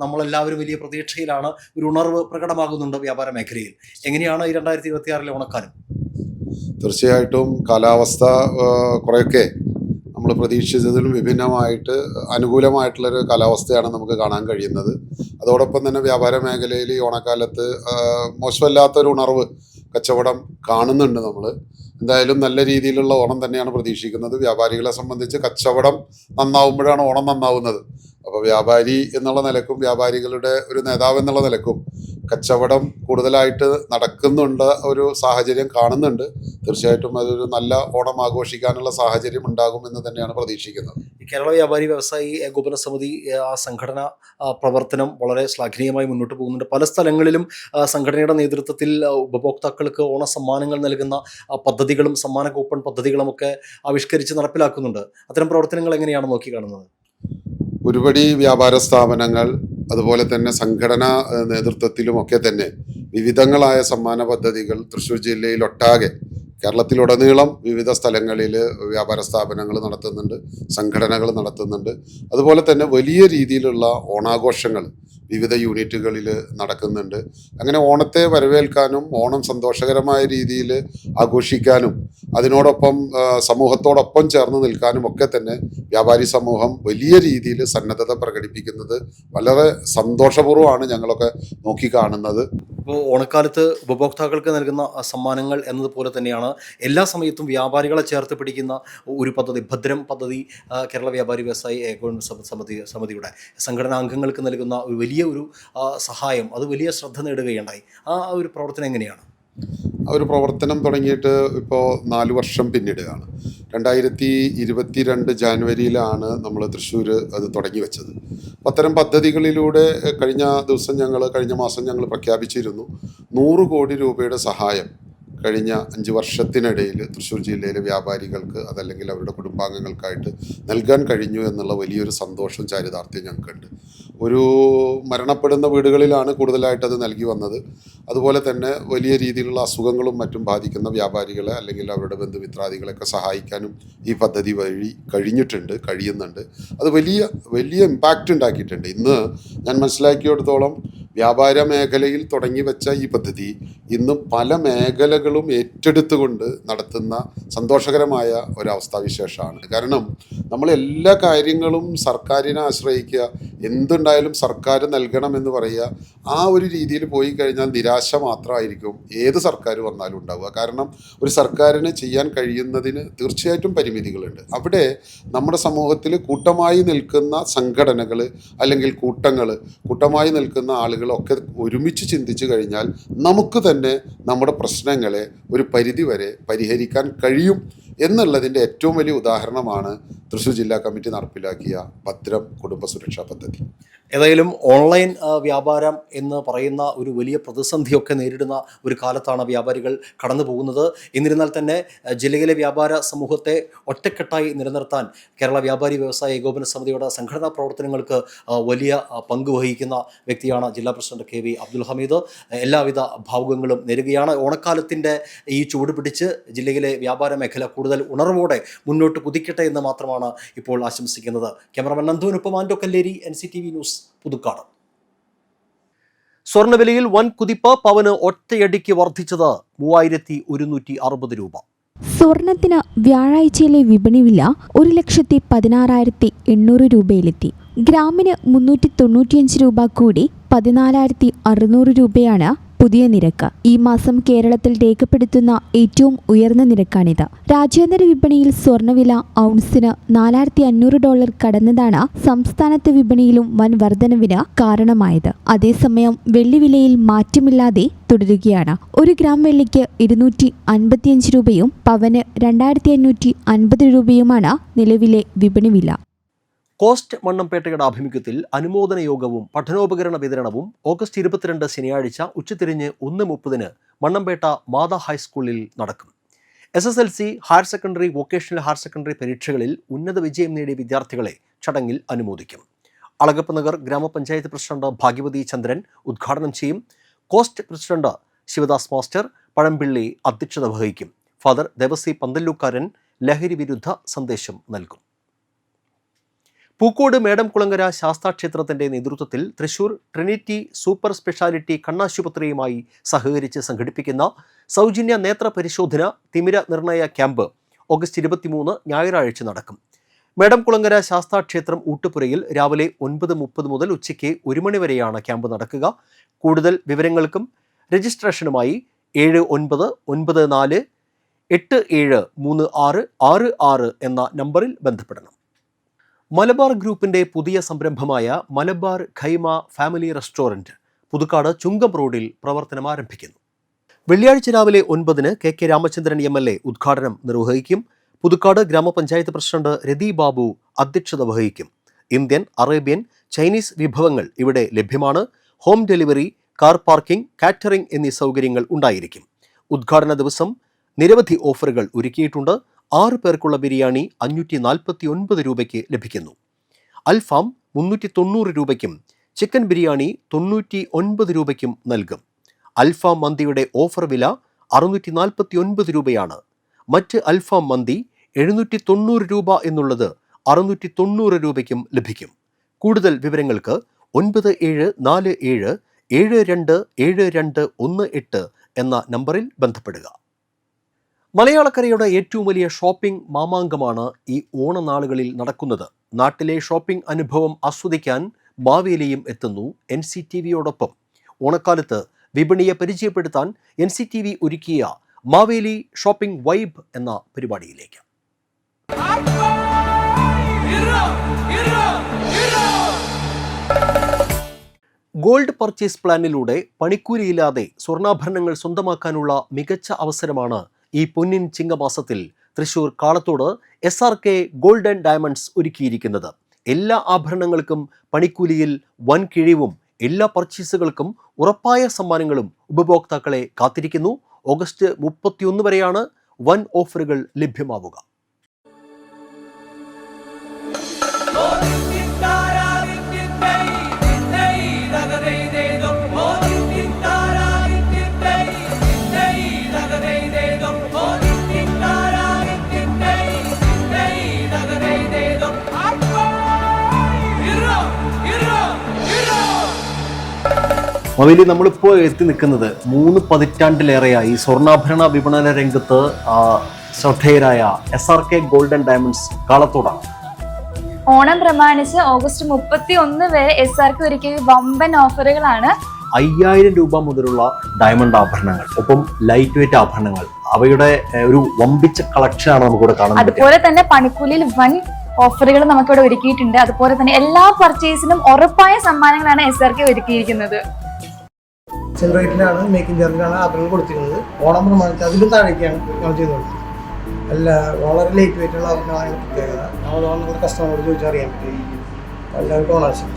Speaker 1: നമ്മളെല്ലാവരും വലിയ പ്രതീക്ഷയിലാണ്. ഒരു ഉണർവ് പ്രകടമാകുന്നുണ്ട് വ്യാപാര മേഖലയിൽ. എങ്ങനെയാണ് ഈ 2026 ഓണക്കാലം?
Speaker 7: തീർച്ചയായിട്ടും കാലാവസ്ഥ കുറേയൊക്കെ നമ്മൾ പ്രതീക്ഷിച്ചതിലും വിഭിന്നമായിട്ട് അനുകൂലമായിട്ടുള്ളൊരു കാലാവസ്ഥയാണ് നമുക്ക് കാണാൻ കഴിയുന്നത്. അതോടൊപ്പം തന്നെ വ്യാപാര മേഖലയിൽ ഈ ഓണക്കാലത്ത് മോശമല്ലാത്തൊരു ഉണർവ് കച്ചവടം കാണുന്നുണ്ട് നമ്മൾ. എന്തായാലും നല്ല രീതിയിലുള്ള ഓണം തന്നെയാണ് പ്രതീക്ഷിക്കുന്നത്. വ്യാപാരികളെ സംബന്ധിച്ച് കച്ചവടം നന്നാവുമ്പോഴാണ് ഓണം നന്നാവുന്നത്. അപ്പോൾ വ്യാപാരി എന്നുള്ള നിലക്കും വ്യാപാരികളുടെ ഒരു നേതാവ് എന്നുള്ള നിലക്കും കച്ചവടം കൂടുതലായിട്ട് നടക്കുന്നുണ്ട്, ഒരു സാഹചര്യം കാണുന്നുണ്ട്. തീർച്ചയായിട്ടും അതൊരു നല്ല ഓണം ആഘോഷിക്കാനുള്ള സാഹചര്യം ഉണ്ടാകുമെന്ന് തന്നെയാണ് പ്രതീക്ഷിക്കുന്നത്.
Speaker 4: കേരള വ്യാപാരി വ്യവസായി ഏകോപന സമിതി ആ സംഘടന പ്രവർത്തനം വളരെ ശ്ലാഘനീയമായി മുന്നോട്ട് പോകുന്നുണ്ട്. പല സ്ഥലങ്ങളിലും സംഘടനയുടെ നേതൃത്വത്തിൽ ഉപഭോക്താക്കൾക്ക് ഓണ സമ്മാനങ്ങൾ നൽകുന്ന പദ്ധതികളും സമ്മാന കൂപ്പൺ പദ്ധതികളുമൊക്കെ ആവിഷ്കരിച്ച് നടപ്പിലാക്കുന്നുണ്ട്. അത്തരം പ്രവർത്തനങ്ങൾ എങ്ങനെയാണ് നോക്കിക്കാണുന്നത്?
Speaker 7: ഒരുപടി വ്യാപാര സ്ഥാപനങ്ങൾ അതുപോലെ തന്നെ സംഘടനാ നേതൃത്വത്തിലുമൊക്കെ തന്നെ വിവിധങ്ങളായ സമ്മാന പദ്ധതികൾ തൃശ്ശൂർ ജില്ലയിലൊട്ടാകെ കേരളത്തിലുടനീളം വിവിധ സ്ഥലങ്ങളിൽ വ്യാപാര സ്ഥാപനങ്ങൾ നടത്തുന്നുണ്ട്, സംഘടനകൾ നടത്തുന്നുണ്ട്. അതുപോലെ തന്നെ വലിയ രീതിയിലുള്ള ഓണാഘോഷങ്ങൾ വിവിധ യൂണിറ്റുകളിൽ നടക്കുന്നുണ്ട്. അങ്ങനെ ഓണത്തെ വരവേൽക്കാനും ഓണം സന്തോഷകരമായ രീതിയിൽ ആഘോഷിക്കാനും അതിനോടൊപ്പം സമൂഹത്തോടൊപ്പം ചേർന്ന് നിൽക്കാനും ഒക്കെ തന്നെ വ്യാപാരി സമൂഹം വലിയ രീതിയിൽ സന്നദ്ധത പ്രകടിപ്പിക്കുന്നത് വളരെ സന്തോഷപൂർവ്വമാണ് ഞങ്ങളൊക്കെ നോക്കിക്കാണുന്നത്.
Speaker 4: ഇപ്പോൾ ഓണക്കാലത്ത് ഉപഭോക്താക്കൾക്ക് നൽകുന്ന സമ്മാനങ്ങൾ എന്നതുപോലെ തന്നെയാണ് എല്ലാ സമയത്തും വ്യാപാരികളെ ചേർത്ത് പിടിക്കുന്ന ഒരു പദ്ധതി, ഭദ്രം പദ്ധതി, കേരള വ്യാപാരി വ്യവസായി ഏകോപന സമിതിയുടെ സംഘടനാംഗങ്ങൾക്ക് നൽകുന്ന ഒരു വലിയ ഒരു സഹായം, അത് വലിയ ശ്രദ്ധ നേടുകയുണ്ടായി. ആ ഒരു പ്രവർത്തനം എങ്ങനെയാണ്?
Speaker 7: ആ ഒരു പ്രവർത്തനം തുടങ്ങിയിട്ട് ഇപ്പോൾ 4 വർഷം പിന്നിടുകയാണ്. 2022 ജാനുവരിയിലാണ് നമ്മൾ തൃശ്ശൂർ അത് തുടങ്ങി വെച്ചത്. അപ്പോൾ അത്തരം പദ്ധതികളിലൂടെ കഴിഞ്ഞ മാസം ഞങ്ങൾ പ്രഖ്യാപിച്ചിരുന്നു 100 കോടി രൂപയുടെ സഹായം കഴിഞ്ഞ 5 വർഷത്തിനിടയിൽ തൃശ്ശൂർ ജില്ലയിലെ വ്യാപാരികൾക്ക് അതല്ലെങ്കിൽ അവരുടെ കുടുംബാംഗങ്ങൾക്കായിട്ട് നൽകാൻ കഴിഞ്ഞു എന്നുള്ള വലിയൊരു സന്തോഷം ചാരിതാർത്ഥ്യം ഞങ്ങൾക്കുണ്ട്. ഒരു മരണപ്പെടുന്ന വീടുകളിലാണ് കൂടുതലായിട്ടത് നൽകി വന്നത്. അതുപോലെ തന്നെ വലിയ രീതിയിലുള്ള അസുഖങ്ങളും മറ്റും ബാധിക്കുന്ന വ്യാപാരികളെ അല്ലെങ്കിൽ അവരുടെ ബന്ധുമിത്രാദികളെയൊക്കെ സഹായിക്കാനും ഈ പദ്ധതി വഴി കഴിയുന്നുണ്ട്. അത് വലിയ ഇമ്പാക്റ്റ് ഉണ്ടാക്കിയിട്ടുണ്ട്. ഇന്ന് ഞാൻ മനസ്സിലാക്കിയിടത്തോളം വ്യാപാര മേഖലയിൽ തുടങ്ങി വെച്ച ഈ പദ്ധതി ഇന്ന് പല മേഖലകളും ഏറ്റെടുത്തുകൊണ്ട് നടത്തുന്ന സന്തോഷകരമായ ഒരവസ്ഥാവിശേഷമാണ്. കാരണം നമ്മൾ എല്ലാ കാര്യങ്ങളും സർക്കാരിനെ ആശ്രയിക്കുക, എന്തുണ്ടായാലും സർക്കാർ നൽകണമെന്ന് പറയുക, ആ ഒരു രീതിയിൽ പോയി കഴിഞ്ഞാൽ നിരാശ മാത്രമായിരിക്കും ഏത് സർക്കാർ വന്നാലും ഉണ്ടാവുക. കാരണം ഒരു സർക്കാരിന് ചെയ്യാൻ കഴിയുന്നതിന് തീർച്ചയായിട്ടും പരിമിതികളുണ്ട്. അവിടെ നമ്മുടെ സമൂഹത്തിൽ കൂട്ടമായി നിൽക്കുന്ന സംഘടനകൾ അല്ലെങ്കിൽ കൂട്ടമായി നിൽക്കുന്ന ആളുകളൊക്കെ ഒരുമിച്ച് ചിന്തിച്ചു കഴിഞ്ഞാൽ നമുക്ക് തന്നെ നമ്മുടെ പ്രശ്നങ്ങളെ ഒരു പരിധിവരെ പരിഹരിക്കാൻ കഴിയും എന്നുള്ളതിൻ്റെ ഏറ്റവും വലിയ ഉദാഹരണമാണ് തൃശ്ശൂർ ജില്ലാ കമ്മിറ്റി നടപ്പിലാക്കിയ ഭദ്രം കുടുംബ സുരക്ഷാ പദ്ധതി.
Speaker 4: ഏതായാലും ഓൺലൈൻ വ്യാപാരം എന്ന് പറയുന്ന ഒരു വലിയ പ്രതിസന്ധിയൊക്കെ നേരിടുന്ന ഒരു കാലത്താണ് വ്യാപാരികൾ കടന്നു പോകുന്നത്. എന്നിരുന്നാൽ തന്നെ ജില്ലയിലെ വ്യാപാര സമൂഹത്തെ ഒറ്റക്കെട്ടായി നിലനിർത്താൻ കേരള വ്യാപാരി വ്യവസായ ഏകോപന സമിതിയുടെ സംഘടനാ പ്രവർത്തനങ്ങൾക്ക് വലിയ പങ്ക് വഹിക്കുന്ന വ്യക്തിയാണ് ജില്ലാ പ്രസിഡന്റ് KV അബ്ദുൽ ഹമീദ്. എല്ലാവിധ ഭാവുകങ്ങളും നേരുകയാണ്. ഓണക്കാലത്തിൻ്റെ ഈ ചൂട് പിടിച്ച് ജില്ലയിലെ വ്യാപാര മേഖല കൂടുതൽ ഉണർവോടെ മുന്നോട്ട് കുതിക്കട്ടെ എന്ന് മാത്രമാണ് ഇപ്പോൾ ആശംസിക്കുന്നത്. ക്യാമറമാൻ നന്ദുവിനൊപ്പം ആൻഡോ കല്ലേരി, NCTV ന്യൂസ്, പുതുക്കാട്.
Speaker 1: സ്വർണ്ണവിലയിൽ വൻ കുതിപ്പ്, പവന് ഒറ്റയടിക്ക് വർദ്ധിച്ചത് 3160 രൂപ.
Speaker 2: സ്വർണത്തിന് വ്യാഴാഴ്ചയിലെ വിപണി വില 1,16,800 രൂപയിലെത്തി. ഗ്രാമിന് 395 രൂപ കൂടി 14,600 രൂപയാണ് പുതിയ നിരക്ക്. ഈ മാസം കേരളത്തിൽ രേഖപ്പെടുത്തുന്ന ഏറ്റവും ഉയർന്ന നിരക്കാണിത്. രാജ്യാന്തര വിപണിയിൽ സ്വർണ്ണവില ഔൺസിന് $4,500 കടന്നതാണ് സംസ്ഥാനത്തെ വിപണിയിലും വൻ വർധനവിന് കാരണമായത്. അതേസമയം വെള്ളിവിലയിൽ മാറ്റമില്ലാതെ തുടരുകയാണ്. 1 ഗ്രാം വെള്ളിക്ക് 255 രൂപയും പവന് 2,550 രൂപയുമാണ് നിലവിലെ വിപണി വില.
Speaker 1: കോസ്റ്റ് മണ്ണമ്പേട്ടയുടെ ആഭിമുഖ്യത്തിൽ അനുമോദന യോഗവും പഠനോപകരണ വിതരണവും ഓഗസ്റ്റ് 22 ശനിയാഴ്ച ഉച്ചതിരിഞ്ഞ് 1:30 മണ്ണമ്പേട്ട മാതാ ഹൈസ്കൂളിൽ നടക്കും. SSLC, higher secondary, vocational higher secondary പരീക്ഷകളിൽ ഉന്നത വിജയം നേടിയ വിദ്യാർത്ഥികളെ ചടങ്ങിൽ അനുമോദിക്കും. അളഗപ്പ നഗർ ഗ്രാമപഞ്ചായത്ത് പ്രസിഡന്റ് ഭാഗ്യവതി ചന്ദ്രൻ ഉദ്ഘാടനം ചെയ്യും. Cost president Sivadas master Pazhampilly അധ്യക്ഷത വഹിക്കും. ഫാദർ ദേവസി പന്തല്ലൂക്കാരൻ ലഹരി വിരുദ്ധ സന്ദേശം നൽകും. പൂക്കോട് മേടംകുളങ്ങര ശാസ്താക്ഷേത്രത്തിന്റെ നേതൃത്വത്തിൽ തൃശൂർ ട്രിനിറ്റി സൂപ്പർ സ്പെഷ്യാലിറ്റി കണ്ണാശുപത്രിയുമായി സഹകരിച്ച് സംഘടിപ്പിക്കുന്ന സൗജന്യ നേത്ര പരിശോധന തിമിര നിർണയ ക്യാമ്പ് ഓഗസ്റ്റ് 23 ഞായറാഴ്ച നടക്കും. മേടംകുളങ്ങര ശാസ്താക്ഷേത്രം ഊട്ടുപുരയിൽ രാവിലെ 9:30 മുതൽ ഉച്ചയ്ക്ക് 1 മണി വരെയാണ് ക്യാമ്പ് നടക്കുക. കൂടുതൽ വിവരങ്ങൾക്കും രജിസ്ട്രേഷനുമായി 7994 873666 എന്ന നമ്പറിൽ ബന്ധപ്പെടണം. മലബാർ ഗ്രൂപ്പിന്റെ പുതിയ സംരംഭമായ മലബാർ ഖൈമ ഫാമിലി റെസ്റ്റോറന്റ് പുതുക്കാട് ചുങ്കം റോഡിൽ പ്രവർത്തനം ആരംഭിക്കുന്നു. വെള്ളിയാഴ്ച രാവിലെ 9-ന് കെ രാമചന്ദ്രൻ MLA ഉദ്ഘാടനം നിർവഹിക്കും. പുതുക്കാട് ഗ്രാമപഞ്ചായത്ത് പ്രസിഡന്റ് രതി ബാബു അധ്യക്ഷത വഹിക്കും. ഇന്ത്യൻ, അറേബ്യൻ, ചൈനീസ് വിഭവങ്ങൾ ഇവിടെ ലഭ്യമാണ്. Home delivery, car parking, catering എന്നീ സൗകര്യങ്ങൾ ഉണ്ടായിരിക്കും. ഉദ്ഘാടന ദിവസം നിരവധി ഓഫറുകൾ ഒരുക്കിയിട്ടുണ്ട്. 6 പേർക്കുള്ള ബിരിയാണി 549 രൂപയ്ക്ക് ലഭിക്കുന്നു. അൽഫാം 390 രൂപയ്ക്കും ചിക്കൻ ബിരിയാണി 99 രൂപയ്ക്കും നൽകും. അൽഫാം മന്തിയുടെ ഓഫർ വില 649 രൂപയാണ്. മറ്റ് അൽഫാം മന്തി 790 രൂപ എന്നുള്ളത് 690 രൂപയ്ക്കും ലഭിക്കും. കൂടുതൽ വിവരങ്ങൾക്ക് 9747727218 എന്ന നമ്പറിൽ ബന്ധപ്പെടുക. മലയാളക്കരയുടെ ഏറ്റവും വലിയ ഷോപ്പിംഗ് മാമാങ്കമാണ് ഈ ഓണനാളുകളിൽ നടക്കുന്നത്. നാട്ടിലെ ഷോപ്പിംഗ് അനുഭവം ആസ്വദിക്കാൻ മാവേലിയും എത്തുന്നു NCTVയോടൊപ്പം. ഓണക്കാലത്ത് വിപണിയെ പരിചയപ്പെടുത്താൻ NCTV ഒരുക്കിയ മാവേലി ഷോപ്പിംഗ് വൈബ് എന്ന പരിപാടിയിലേക്ക്. ഗോൾഡ് പർച്ചേസ് പ്ലാനിലൂടെ പണിക്കൂലിയില്ലാതെ സ്വർണ്ണാഭരണങ്ങൾ സ്വന്തമാക്കാനുള്ള മികച്ച അവസരമാണ് ഈ പൊന്നിൻ ചിങ്ങമാസത്തിൽ Thrissur Kalathode SRK gold and diamonds ഒരുക്കിയിരിക്കുന്നത്. എല്ലാ ആഭരണങ്ങൾക്കും പണിക്കൂലിയിൽ വൻ കിഴിവും എല്ലാ പർച്ചേസുകൾക്കും ഉറപ്പായ സമ്മാനങ്ങളും ഉപഭോക്താക്കളെ കാത്തിരിക്കുന്നു. ഓഗസ്റ്റ് 31 വരെയാണ് വൻ ഓഫറുകൾ ലഭ്യമാവുക. മൊബൈലിൽ നമ്മളിപ്പോൾ എത്തി നിൽക്കുന്നത് 3 പതിറ്റാണ്ടിലേറെയായി സ്വർണ്ണാഭരണ വിപണന രംഗത്ത് ശ്രദ്ധേയരായ SRK ഗോൾഡ് ആൻഡ് ഡയമണ്ട്സ് കാളത്തോടാണ്.
Speaker 8: ഓണം പ്രമാണിച്ച് ഓഗസ്റ്റ് 31 വരെ SRK ഒരുക്കിയ വമ്പൻ ഓഫറുകളാണ്.
Speaker 1: 5000 രൂപ മുതലുള്ള ഡയമണ്ട് ആഭരണങ്ങൾ, ഒപ്പം ലൈറ്റ് വെയിറ്റ് ആഭരണങ്ങൾ, അവയുടെ ഒരു വമ്പിച്ച കളക്ഷനാണ് നമുക്കിവിടെ കാണുന്നത്.
Speaker 8: അതുപോലെ തന്നെ പണിക്കൂലിയിൽ വൻ ഓഫറുകൾ നമുക്കിവിടെ ഒരുക്കിയിട്ടുണ്ട്. അതുപോലെ തന്നെ എല്ലാ പർച്ചേസിനും ഉറപ്പായ സമ്മാനങ്ങളാണ് SRK ഒരുക്കിയിരിക്കുന്നത്.
Speaker 9: റേറ്റിലാണ്, മേക്കിംഗ് ചാർജിലാണ് ആഭരണങ്ങൾ കൊടുത്തിരുന്നത്. ഓണം പ്രമാണിച്ച് അതിലും താഴേക്കാണ് നമ്മൾ ചെയ്ത് കൊടുത്തത്. അല്ല, വളരെ ലൈറ്റ് വെയിറ്റുള്ള ആഭരണങ്ങളാണ് പ്രത്യേകത. നമ്മൾ കസ്റ്റമറോട് ചോദിച്ചറിയാൻ പറ്റും. എല്ലാവർക്കും ഓണാശം.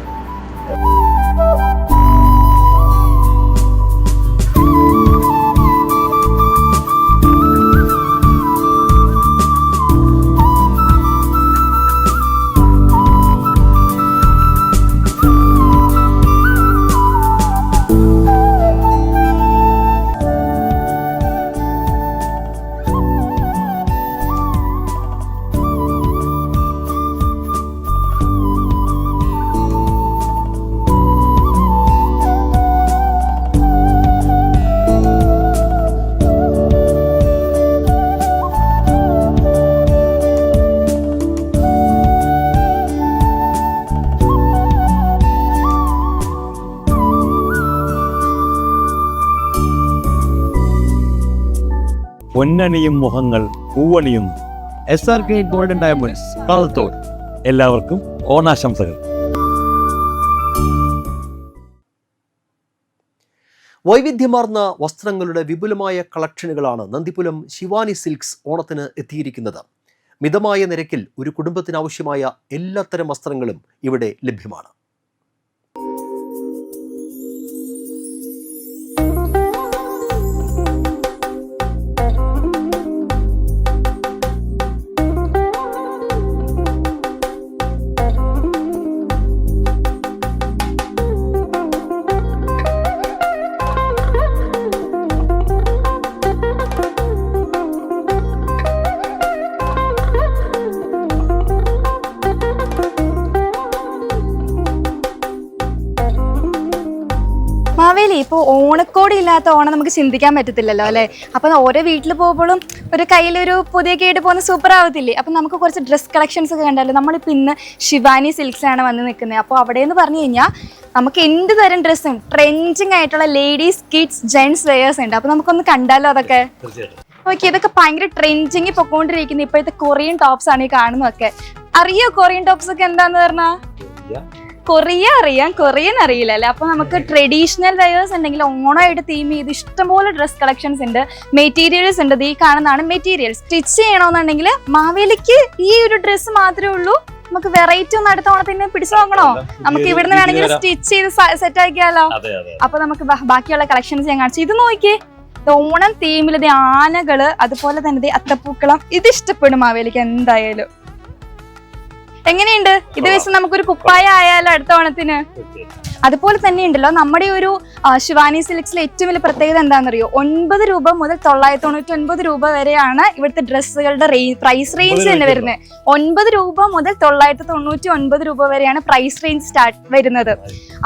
Speaker 10: പൊന്നണിയും മുഖങ്ങൾ പൂവണിയും SRK gold and diamonds Kalathode. എല്ലാവർക്കും ഓണാശംസകൾ.
Speaker 1: വൈവിധ്യമാർന്ന വസ്ത്രങ്ങളുടെ വിപുലമായ കളക്ഷനുകളാണ് നന്ദിപുലം ശിവാനി സിൽക്സ് ഓണത്തിന് എത്തിയിരിക്കുന്നത്. മിതമായ നിരക്കിൽ ഒരു കുടുംബത്തിനാവശ്യമായ എല്ലാത്തരം വസ്ത്രങ്ങളും ഇവിടെ ലഭ്യമാണ്.
Speaker 8: മാവേലി, ഇപ്പോൾ ഓണക്കോടി ഇല്ലാത്ത ഓണം നമുക്ക് ചിന്തിക്കാൻ പറ്റത്തില്ലല്ലോ അല്ലേ? അപ്പം ഓരോ വീട്ടിൽ പോകുമ്പോഴും ഒരു കയ്യിലൊരു പുതിയ കേട്ട് പോകുന്ന സൂപ്പർ ആവത്തില്ലേ? അപ്പം നമുക്ക് കുറച്ച് ഡ്രസ് കളക്ഷൻസ് ഒക്കെ കണ്ടാലോ. നമ്മളിപ്പോൾ ഇന്ന് ശിവാനി സിൽക്സിലാണ് വന്ന് നിൽക്കുന്നത്. അപ്പോൾ അവിടെ എന്ന് പറഞ്ഞു കഴിഞ്ഞാൽ നമുക്ക് എന്ത് തരം ഡ്രസ്സും ട്രെൻഡിങ് ആയിട്ടുള്ള ലേഡീസ്, കിഡ്സ്, ജെൻസ് വെയേഴ്സ് ഉണ്ട്. അപ്പോൾ നമുക്കൊന്ന് കണ്ടാലോ അതൊക്കെ? ഓക്കെ, ഇതൊക്കെ ഭയങ്കര ട്രെൻഡിങ് പൊക്കോണ്ടിരിക്കുന്ന ഇപ്പോഴത്തെ കൊറിയൻ ടോപ്സ് ആണ് ഈ കാണുന്നതൊക്കെ. അറിയോ കൊറിയൻ ടോപ്സ് ഒക്കെ എന്താന്ന് പറഞ്ഞാ? കൊറിയ അറിയാം, കൊറിയൻ അറിയില്ല അല്ലേ. അപ്പൊ നമുക്ക് ട്രഡീഷണൽ വെയേഴ്സ് ഉണ്ടെങ്കിൽ ഓണമായിട്ട് തീം ചെയ്ത് ഇഷ്ടംപോലെ ഡ്രസ് കളക്ഷൻസ് ഉണ്ട്, മെറ്റീരിയൽസ് ഉണ്ട്. ഈ കാണുന്നതാണ് മെറ്റീരിയൽസ്. സ്റ്റിച്ച് ചെയ്യണമെന്നുണ്ടെങ്കിൽ മാവേലിക്ക് ഈ ഒരു ഡ്രസ്സ് മാത്രമേ ഉള്ളൂ. നമുക്ക് വെറൈറ്റി ഒന്നും അടുത്ത ഓണത്തിന് പിടിച്ചു നോക്കണോ? നമുക്ക് ഇവിടുന്ന് വേണമെങ്കിൽ സ്റ്റിച്ച് ചെയ്ത് സെറ്റ് ആക്കിയാലോ. അപ്പൊ നമുക്ക് ബാക്കിയുള്ള കളക്ഷൻസ് ഞാൻ കാണിച്ചു. ഇത് നോക്കിയേ, ഓണം തീമിൽ ഇത് ആനകള്, അതുപോലെ തന്നെ അത്തപ്പൂക്കളം. ഇത് ഇഷ്ടപ്പെടും മാവേലിക്ക് എന്തായാലും. എങ്ങനെയുണ്ട്? ഇത് വെച്ച് നമുക്കൊരു കുപ്പായ ആയാലോ അടുത്ത ഓണത്തിന്. അതുപോലെ തന്നെ ഉണ്ടല്ലോ നമ്മുടെ ഒരു ശിവാനി സിൽക്സിലെ ഏറ്റവും വലിയ പ്രത്യേകത എന്താണെന്നറിയോ? 9 രൂപ മുതൽ 999 രൂപ വരെയാണ് ഇവിടുത്തെ ഡ്രസ്സുകളുടെ പ്രൈസ് റേഞ്ച് തന്നെ വരുന്നത്. 9 രൂപ മുതൽ 999 രൂപ വരെയാണ് പ്രൈസ് റേഞ്ച് സ്റ്റാർട്ട് വരുന്നത്.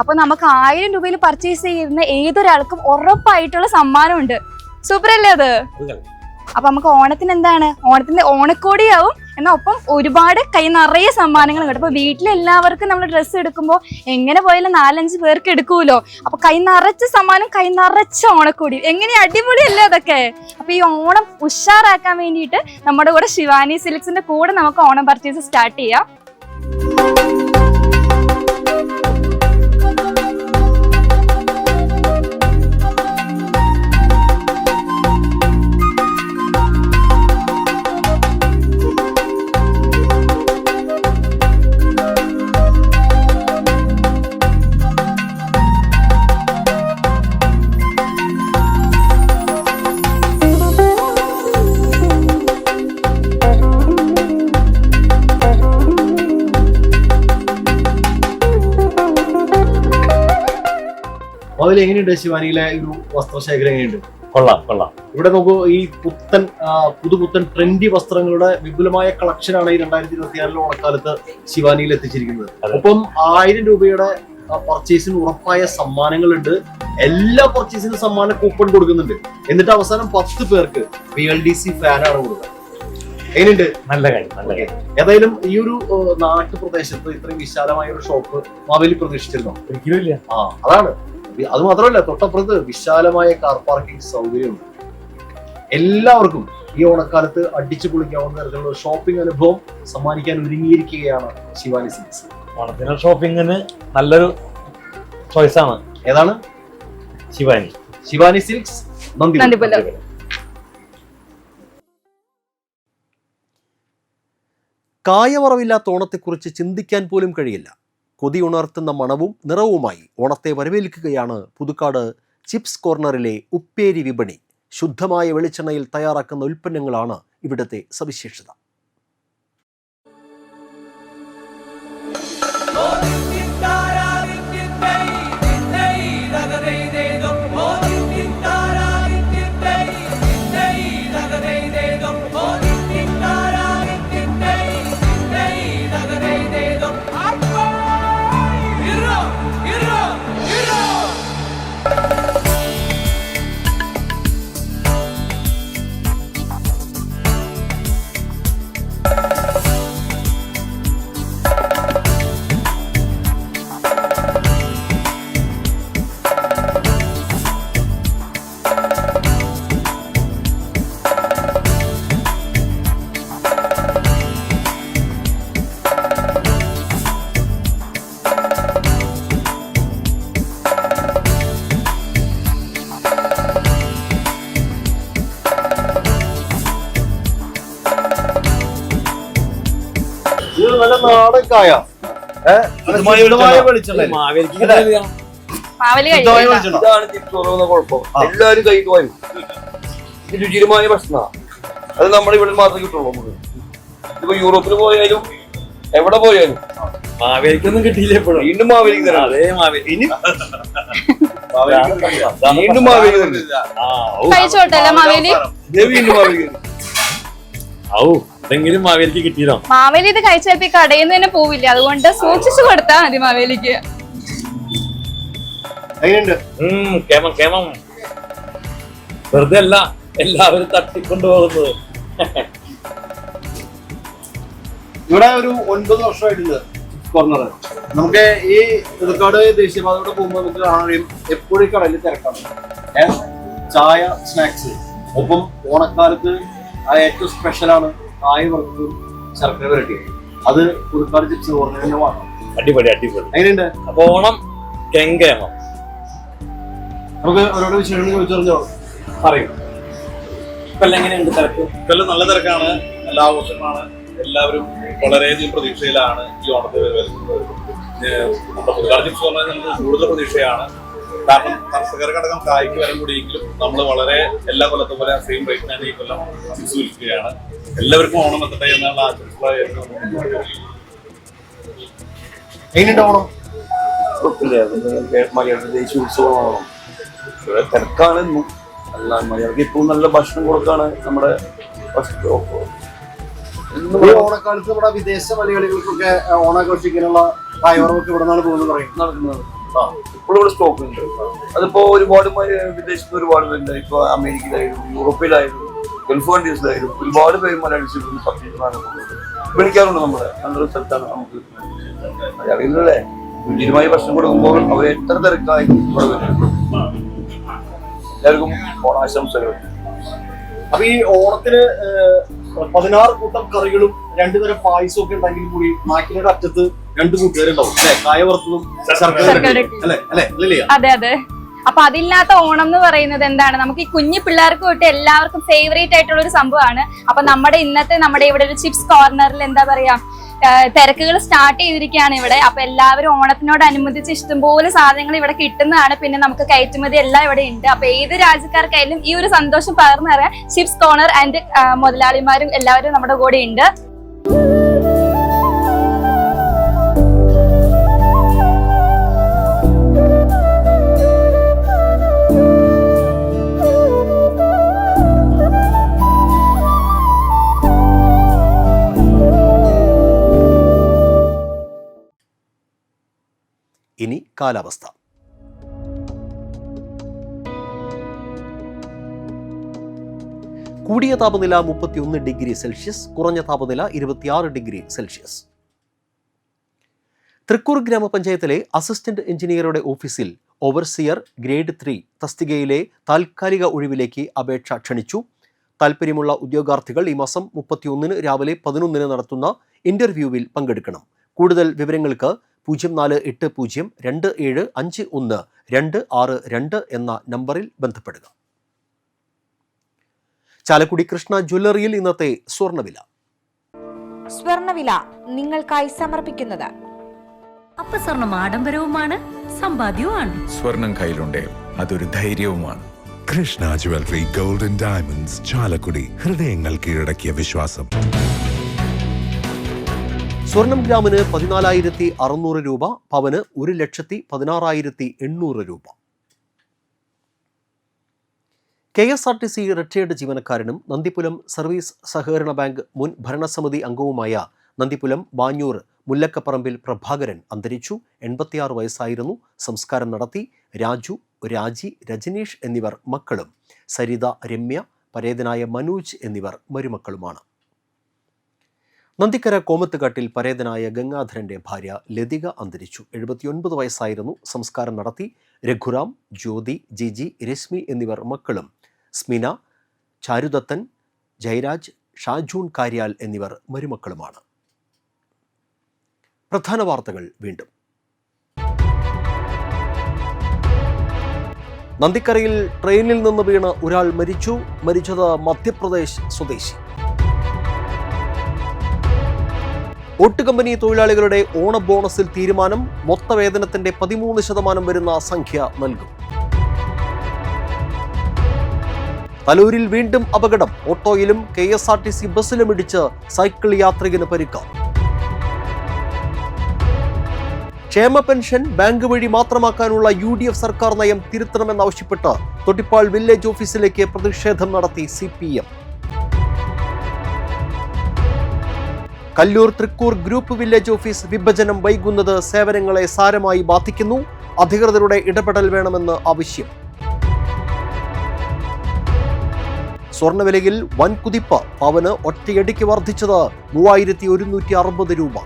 Speaker 8: അപ്പൊ നമുക്ക് 1000 രൂപയിൽ പർച്ചേസ് ചെയ്യുന്ന ഏതൊരാൾക്കും ഉറപ്പായിട്ടുള്ള സമ്മാനമുണ്ട്. സൂപ്പർ അല്ലേ അത്? അപ്പൊ നമുക്ക് ഓണത്തിന് എന്താണ്, ഓണത്തിന്റെ ഓണക്കോടിയാവും, എന്നാൽ ഒപ്പം ഒരുപാട് കൈ നിറയെ സമ്മാനങ്ങളും കിട്ടും. അപ്പൊ വീട്ടിലെല്ലാവർക്കും നമ്മൾ ഡ്രസ്സ് എടുക്കുമ്പോൾ എങ്ങനെ പോയാലും 4-5 പേർക്ക് എടുക്കൂലോ. അപ്പൊ കൈ നിറച്ച സമ്മാനം, കൈ നിറച്ച ഓണക്കോടി. എങ്ങനെ അടിപൊളിയല്ലേ അതൊക്കെ? അപ്പൊ ഈ ഓണം ഉഷാറാക്കാൻ വേണ്ടിയിട്ട് നമ്മുടെ കൂടെ ശിവാനി സിൽക്സിന്റെ കൂടെ നമുക്ക് ഓണം പർച്ചേസ് സ്റ്റാർട്ട് ചെയ്യാം.
Speaker 1: അതിൽ എങ്ങനെയുണ്ട് ശിവാനിയിലെ ഒരു വസ്ത്രശേഖരം? എങ്ങനെയുണ്ട്?
Speaker 10: കൊള്ളാം കൊള്ളാം.
Speaker 1: ഇവിടെ നോക്കൂ, ഈ പുതുപുത്തൻ ട്രെൻഡി വസ്ത്രങ്ങളുടെ വിപുലമായ കളക്ഷനാണ് ഈ 2026 ഓണക്കാലത്ത് ശിവാനിയിൽ എത്തിച്ചിരിക്കുന്നത്. ഒപ്പം 1000 രൂപയുടെ പർച്ചേസിന് ഉറപ്പായ സമ്മാനങ്ങളുണ്ട്. എല്ലാ പർച്ചേസിനും സമ്മാന കൂപ്പൺ കൊടുക്കുന്നുണ്ട്. എന്നിട്ട് അവസാനം 10 പേർക്ക് VLDC ഫാനാണ് കൊടുക്കുന്നത്. എങ്ങനെയുണ്ട്?
Speaker 10: നല്ല കാര്യം, നല്ല കാര്യം.
Speaker 1: ഏതായാലും ഈ ഒരു നാട്ടുപ്രദേശത്ത് ഇത്രയും വിശാലമായ ഒരു ഷോപ്പ് മാവേലി പ്രതീക്ഷിച്ചിരുന്നോ?
Speaker 10: ഒരിക്കലും ഇല്ല.
Speaker 1: അതാണ്. അത് മാത്രമല്ല, തൊട്ടപ്പുറത്ത് വിശാലമായ കാർ പാർക്കിംഗ് സൗകര്യമുണ്ട്. എല്ലാവർക്കും ഈ ഓണക്കാലത്ത് അടിച്ചു പൊളിക്കാവുന്ന തരത്തിലുള്ള ഷോപ്പിംഗ് അനുഭവം സമ്മാനിക്കാൻ ഒരുങ്ങിയിരിക്കുകയാണ് ശിവാനി സിൽക്സ്.
Speaker 10: ഓണത്തിന് ഷോപ്പിംഗിന് നല്ലൊരു ചോയ്സ് ആണ്.
Speaker 1: ഏതാണ്?
Speaker 10: ശിവാനി.
Speaker 1: ശിവാനി സിൽക്സ്, നന്ദിപുരം. കായവറവില്ലാത്ത ഓണത്തെക്കുറിച്ച് ചിന്തിക്കാൻ പോലും കഴിയില്ല. കൊതി ഉണർത്തുന്ന മണവും നിറവുമായി ഓണത്തെ വരവേൽക്കുകയാണ് പുതുക്കാട് ചിപ്സ് കോർണറിലെ ഉപ്പേരി വിപണി. ശുദ്ധമായ വെളിച്ചെണ്ണയിൽ തയ്യാറാക്കുന്ന ഉൽപ്പന്നങ്ങളാണ് ഇവിടുത്തെ സവിശേഷത. നല്ല നാടൻ കായ,
Speaker 11: എല്ലാരും കൈക്ക് വാങ്ങി. രുചികരമായ ഭക്ഷണമാണ്. അത് നമ്മുടെ ഇവിടെ മാത്രമേ കിട്ടുള്ളൂ. നമുക്ക് ഇപ്പൊ യൂറോപ്പിൽ പോയാലും എവിടെ പോയാലും
Speaker 10: മാവേലിക്കൊന്നും കിട്ടിയില്ല. എപ്പോഴും
Speaker 11: വീണ്ടും മാവേലിക്ക് തരാം.
Speaker 10: അതേ മാവേലി
Speaker 11: വീണ്ടും മാവേലി വീണ്ടും മാവേലി.
Speaker 10: ഔ, എന്തെങ്കിലും മാവേലിക്ക് കിട്ടിയതോ?
Speaker 8: മാവേലി ഇത് കഴിച്ചാൽ കടയിൽ നിന്ന് തന്നെ പോവില്ല. അതുകൊണ്ട് സൂക്ഷിച്ചു കൊടുത്താ മതി മാവേലിക്ക്.
Speaker 10: വെറുതെ അല്ല എല്ലാവരും തട്ടിക്കൊണ്ടുപോകുന്നത്.
Speaker 1: ഇവിടെ ഒരു 9 വർഷമായിട്ടുണ്ട് കോർണർ. നമുക്ക് ഈ പുതുക്കാട് ദേശീയപാതയോടെ പോകുമ്പോൾ നമുക്ക് കാണാൻ കഴിയും എപ്പോഴും കടലിൽ തിരക്കാണ്. ചായ, സ്നാക്സ്
Speaker 4: ഒപ്പം ഓണക്കാലത്ത് ഏറ്റവും സ്പെഷ്യലാണ് കായ വറുത്തതും ശർക്കര വരട്ടി. അത് പുതുക്കാട് ചിപ്സ് ഓർമ്മ വാങ്ങാം.
Speaker 10: അടിപൊളി അടിപൊളി.
Speaker 4: എങ്ങനെയുണ്ട്?
Speaker 10: അപ്പൊ ഓണം ഗംഗേമം.
Speaker 4: നമുക്ക് ഓരോരോ വിഷയങ്ങൾ ചോദിച്ചറിഞ്ഞോ
Speaker 10: പറയും. ഇപ്പെല്ലാം എങ്ങനെയുണ്ട് തിരക്ക്?
Speaker 12: ഇപ്പെല്ലാം നല്ല തിരക്കാണ്, നല്ല ആഘോഷമാണ്. എല്ലാവരും വളരെയധികം പ്രതീക്ഷയിലാണ് ഈ ഓണത്തിൽ വരുന്നത്. നമ്മുടെ പുതുക്കാട് ചിപ്സ് പറഞ്ഞാൽ നമുക്ക് കൂടുതൽ പ്രതീക്ഷയാണ്. കാരണം കർഷകർക്കടക്കം കായ്ക്ക് വില കൂടിയെങ്കിലും നമ്മൾ വളരെ എല്ലാ കൊല്ലത്തെ പോലെ സെയിം റേറ്റ് തന്നെ ഈ കൊല്ലം ചിപ്സ് വിൽക്കുകയാണ്. എല്ലാവർക്കും ഓണം എത്തട്ടെ എന്നുള്ള ആശംസകളായിരുന്നു.
Speaker 4: എങ്ങനെയുണ്ട് ഓണം?
Speaker 11: മലയാള ദേശീയ ഉത്സവമാണ്. തിരക്കാണ് എന്നും. അല്ല, മലയാളിക്ക് ഇപ്പം നല്ല ഭക്ഷണം കൊടുക്കാണ് നമ്മുടെ
Speaker 4: ഓണക്കാലത്ത് നമ്മുടെ വിദേശ മലയാളികൾക്കൊക്കെ ഓണാഘോഷിക്കാനുള്ള കായവറവൊക്കെ ഇവിടെ നിന്നാണ് പോകുന്നത്
Speaker 11: നടക്കുന്നത്. ഇപ്പോഴും ഇവിടെ സ്റ്റോക്ക് ഉണ്ട്. അതിപ്പോ ഒരുപാട് വിദേശത്ത് ഒരുപാട് പേരുണ്ട്. ഇപ്പൊ അമേരിക്കയിലായാലും യൂറോപ്പിലായാലും ഗൾഫ് കൺട്രീസിലായാലും ഒരുപാട് പേര് മലയാളീസ് വിളിക്കാറുണ്ട്. നമ്മുടെ നല്ലൊരു സ്ഥലത്താണ് നമുക്ക് മലയാളികളല്ലേ രുചികരമായ ഭക്ഷണം കൊടുക്കുമ്പോൾ അവർ എത്ര തിരക്കായി ഇവിടെ വരും. എല്ലാവർക്കും ഓണാശംസകൾ.
Speaker 4: അപ്പൊ ഈ ഓണത്തിന് 16 കൂട്ടം കറികളും 2 തരം പായസവും ഒക്കെ ഉണ്ടെങ്കിൽ കൂടി നാക്കിനൊരു അറ്റത്ത് 2 കൂട്ടുകാരുണ്ടാവും അല്ലെ? കായ വറുത്തതും
Speaker 8: അതെ അതെ. അപ്പൊ അതില്ലാത്ത ഓണം എന്ന് പറയുന്നത് എന്താണ്? നമുക്ക് ഈ കുഞ്ഞു പിള്ളേർക്ക് തൊട്ട് എല്ലാവർക്കും ഫേവറേറ്റ് ആയിട്ടുള്ള ഒരു സംഭവമാണ്. അപ്പൊ നമ്മുടെ ഇവിടെ ഒരു ചിപ്സ് കോർണറിൽ എന്താ പറയാ തിരക്കുകൾ സ്റ്റാർട്ട് ചെയ്തിരിക്കുകയാണ് ഇവിടെ. അപ്പൊ എല്ലാവരും ഓണത്തിനോടനുബന്ധിച്ച് ഇഷ്ടംപോലെ സാധനങ്ങൾ ഇവിടെ കിട്ടുന്നതാണ്. പിന്നെ നമുക്ക് കയറ്റുമതി എല്ലാം ഇവിടെ ഉണ്ട്. അപ്പൊ ഏത് രാജ്യക്കാർക്കായാലും ഈ ഒരു സന്തോഷം പകർന്നു തരാൻ ചിപ്സ് കോർണർ ആൻഡ് മുതലാളിമാരും എല്ലാവരും നമ്മുടെ കൂടെ ഉണ്ട്.
Speaker 1: ഇനി കാലാവസ്ഥ. കൂടിയ താപനില 31 ഡിഗ്രി സെൽഷ്യസ്, കുറഞ്ഞ താപനില 26 ഡിഗ്രി സെൽഷ്യസ്. തൃക്കൂർ ഗ്രാമപഞ്ചായത്തിലെ അസിസ്റ്റന്റ് എഞ്ചിനീയറുടെ ഓഫീസിൽ ഓവർസിയർ ഗ്രേഡ് 3 തസ്തികയിലെ താൽക്കാലിക ഒഴിവിലേക്ക് അപേക്ഷ ക്ഷണിച്ചു. താൽപ്പര്യമുള്ള ഉദ്യോഗാർത്ഥികൾ ഈ മാസം 31 രാവിലെ 11 നടത്തുന്ന ഇന്റർവ്യൂവിൽ പങ്കെടുക്കണം. കൂടുതൽ വിവരങ്ങൾക്ക് 04802751 എന്ന നമ്പറിൽ ബന്ധപ്പെടുക. ചാലക്കുടി കൃഷ്ണ ജ്വല്ലറിയിൽ ഇന്നത്തെ സ്വർണ്ണവില.
Speaker 13: സ്വർണ്ണവില നിങ്ങൾക്കായി സമർപ്പിക്കുന്നത്
Speaker 14: അപ്പസ്വർണം ആഡംബരവുമാണ്, സമ്പാദ്യവുമാണ്.
Speaker 15: സ്വർണം കയ്യിലുണ്ടേ അതൊരു ധൈര്യവുമാണ്.
Speaker 16: Krishna jewellery gold and diamonds, Chalakudy. ഹൃദയങ്ങൾ കീഴടക്കിയ വിശ്വാസം.
Speaker 1: സ്വർണം ഗ്രാമിന് 14,600 രൂപ, പവന് 1,16,800 രൂപ. KSRTC റിട്ടയേർഡ് ജീവനക്കാരനും നന്ദിപുലം സർവീസ് സഹകരണ ബാങ്ക് മുൻ ഭരണസമിതി അംഗവുമായ നന്ദിപുലം ബാഞ്ഞൂർ മുല്ലക്കപ്പറമ്പിൽ പ്രഭാകരൻ അന്തരിച്ചു. 86 വയസ്സായിരുന്നു. സംസ്കാരം നടത്തി. രാജു, രാജി, രജനീഷ് എന്നിവർ മക്കളും സരിത, രമ്യ, പരേതനായ മനോജ് എന്നിവർ മരുമക്കളുമാണ്. നന്ദിക്കര കോമത്തുകാട്ടിൽ പരേതനായ ഗംഗാധരന്റെ ഭാര്യ ലതിക അന്തരിച്ചു. 79 വയസ്സായിരുന്നു. സംസ്കാരം നടത്തി. രഘുറാം, ജ്യോതി, ജിജി, രശ്മി എന്നിവർ മക്കളും സ്മിന, ചാരുദത്തൻ, ജയരാജ്, ഷാജൂൺ കാര്യാൽ എന്നിവർ മരുമക്കളുമാണ്. പ്രധാന വാർത്തകൾ വീണ്ടും. നന്ദിക്കരയിൽ ട്രെയിനിൽ നിന്ന് വീണ് ഒരാൾ മരിച്ചു. മരിച്ചത് മധ്യപ്രദേശ് സ്വദേശി. ഓട്ടുകമ്പനി തൊഴിലാളികളുടെ ഓണ ബോണസിൽ തീരുമാനം. മൊത്ത വേതനത്തിന്റെ 13% വരുന്ന സംഖ്യ നൽകും. തലൂരിൽ വീണ്ടും അപകടം. ഓട്ടോയിലും KSRTC ബസ്സിലും ഇടിച്ച് സൈക്കിൾ യാത്രികന് പരിക്ക്. ക്ഷേമ പെൻഷൻ ബാങ്ക് വഴി മാത്രമാക്കാനുള്ള UDF സർക്കാർ നയം തിരുത്തണമെന്നാവശ്യപ്പെട്ട് തൊട്ടിപ്പാൾ വില്ലേജ് ഓഫീസിലേക്ക് പ്രതിഷേധം നടത്തി CPM. Kallur Thrikkur group village office വിഭജനം വൈകുന്നത് സേവനങ്ങളെ സാരമായി ബാധിക്കുന്നു. അധികൃതരുടെ ഇടപെടൽ വേണമെന്ന് ആവശ്യം. സ്വർണ്ണവിലയിൽ വൻ കുതിപ്പ്. പവന് ഒറ്റയടിക്ക് വർദ്ധിച്ചത് 3160 രൂപ.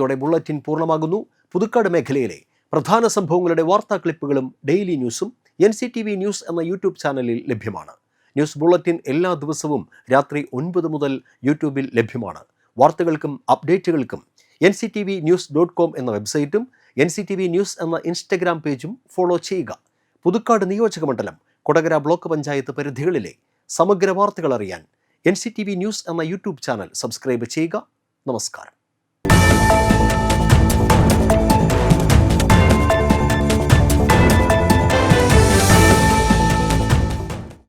Speaker 1: ഇതോടെ ബുള്ളറ്റിൻ പൂർണ്ണമാകുന്നു. പുതുക്കാട് മേഖലയിലെ പ്രധാന സംഭവങ്ങളുടെ വാർത്താ ക്ലിപ്പുകളും ഡെയിലി ന്യൂസും NCTV ന്യൂസ് എന്ന യൂട്യൂബ് ചാനലിൽ ലഭ്യമാണ്. ന്യൂസ് ബുള്ളറ്റിൻ എല്ലാ ദിവസവും രാത്രി 9 മുതൽ യൂട്യൂബിൽ ലഭ്യമാണ്. വാർത്തകൾക്കും അപ്ഡേറ്റുകൾക്കും nctvnews.com എന്ന വെബ്സൈറ്റും NCTV ന്യൂസ് എന്ന ഇൻസ്റ്റഗ്രാം പേജും ഫോളോ ചെയ്യുക. പുതുക്കാട് നിയോജകമണ്ഡലം, കൊടകര ബ്ലോക്ക് പഞ്ചായത്ത് പരിധികളിലെ സമഗ്ര വാർത്തകൾ അറിയാൻ NCTV ന്യൂസ് എന്ന യൂട്യൂബ് ചാനൽ സബ്സ്ക്രൈബ് ചെയ്യുക. നമസ്കാരം.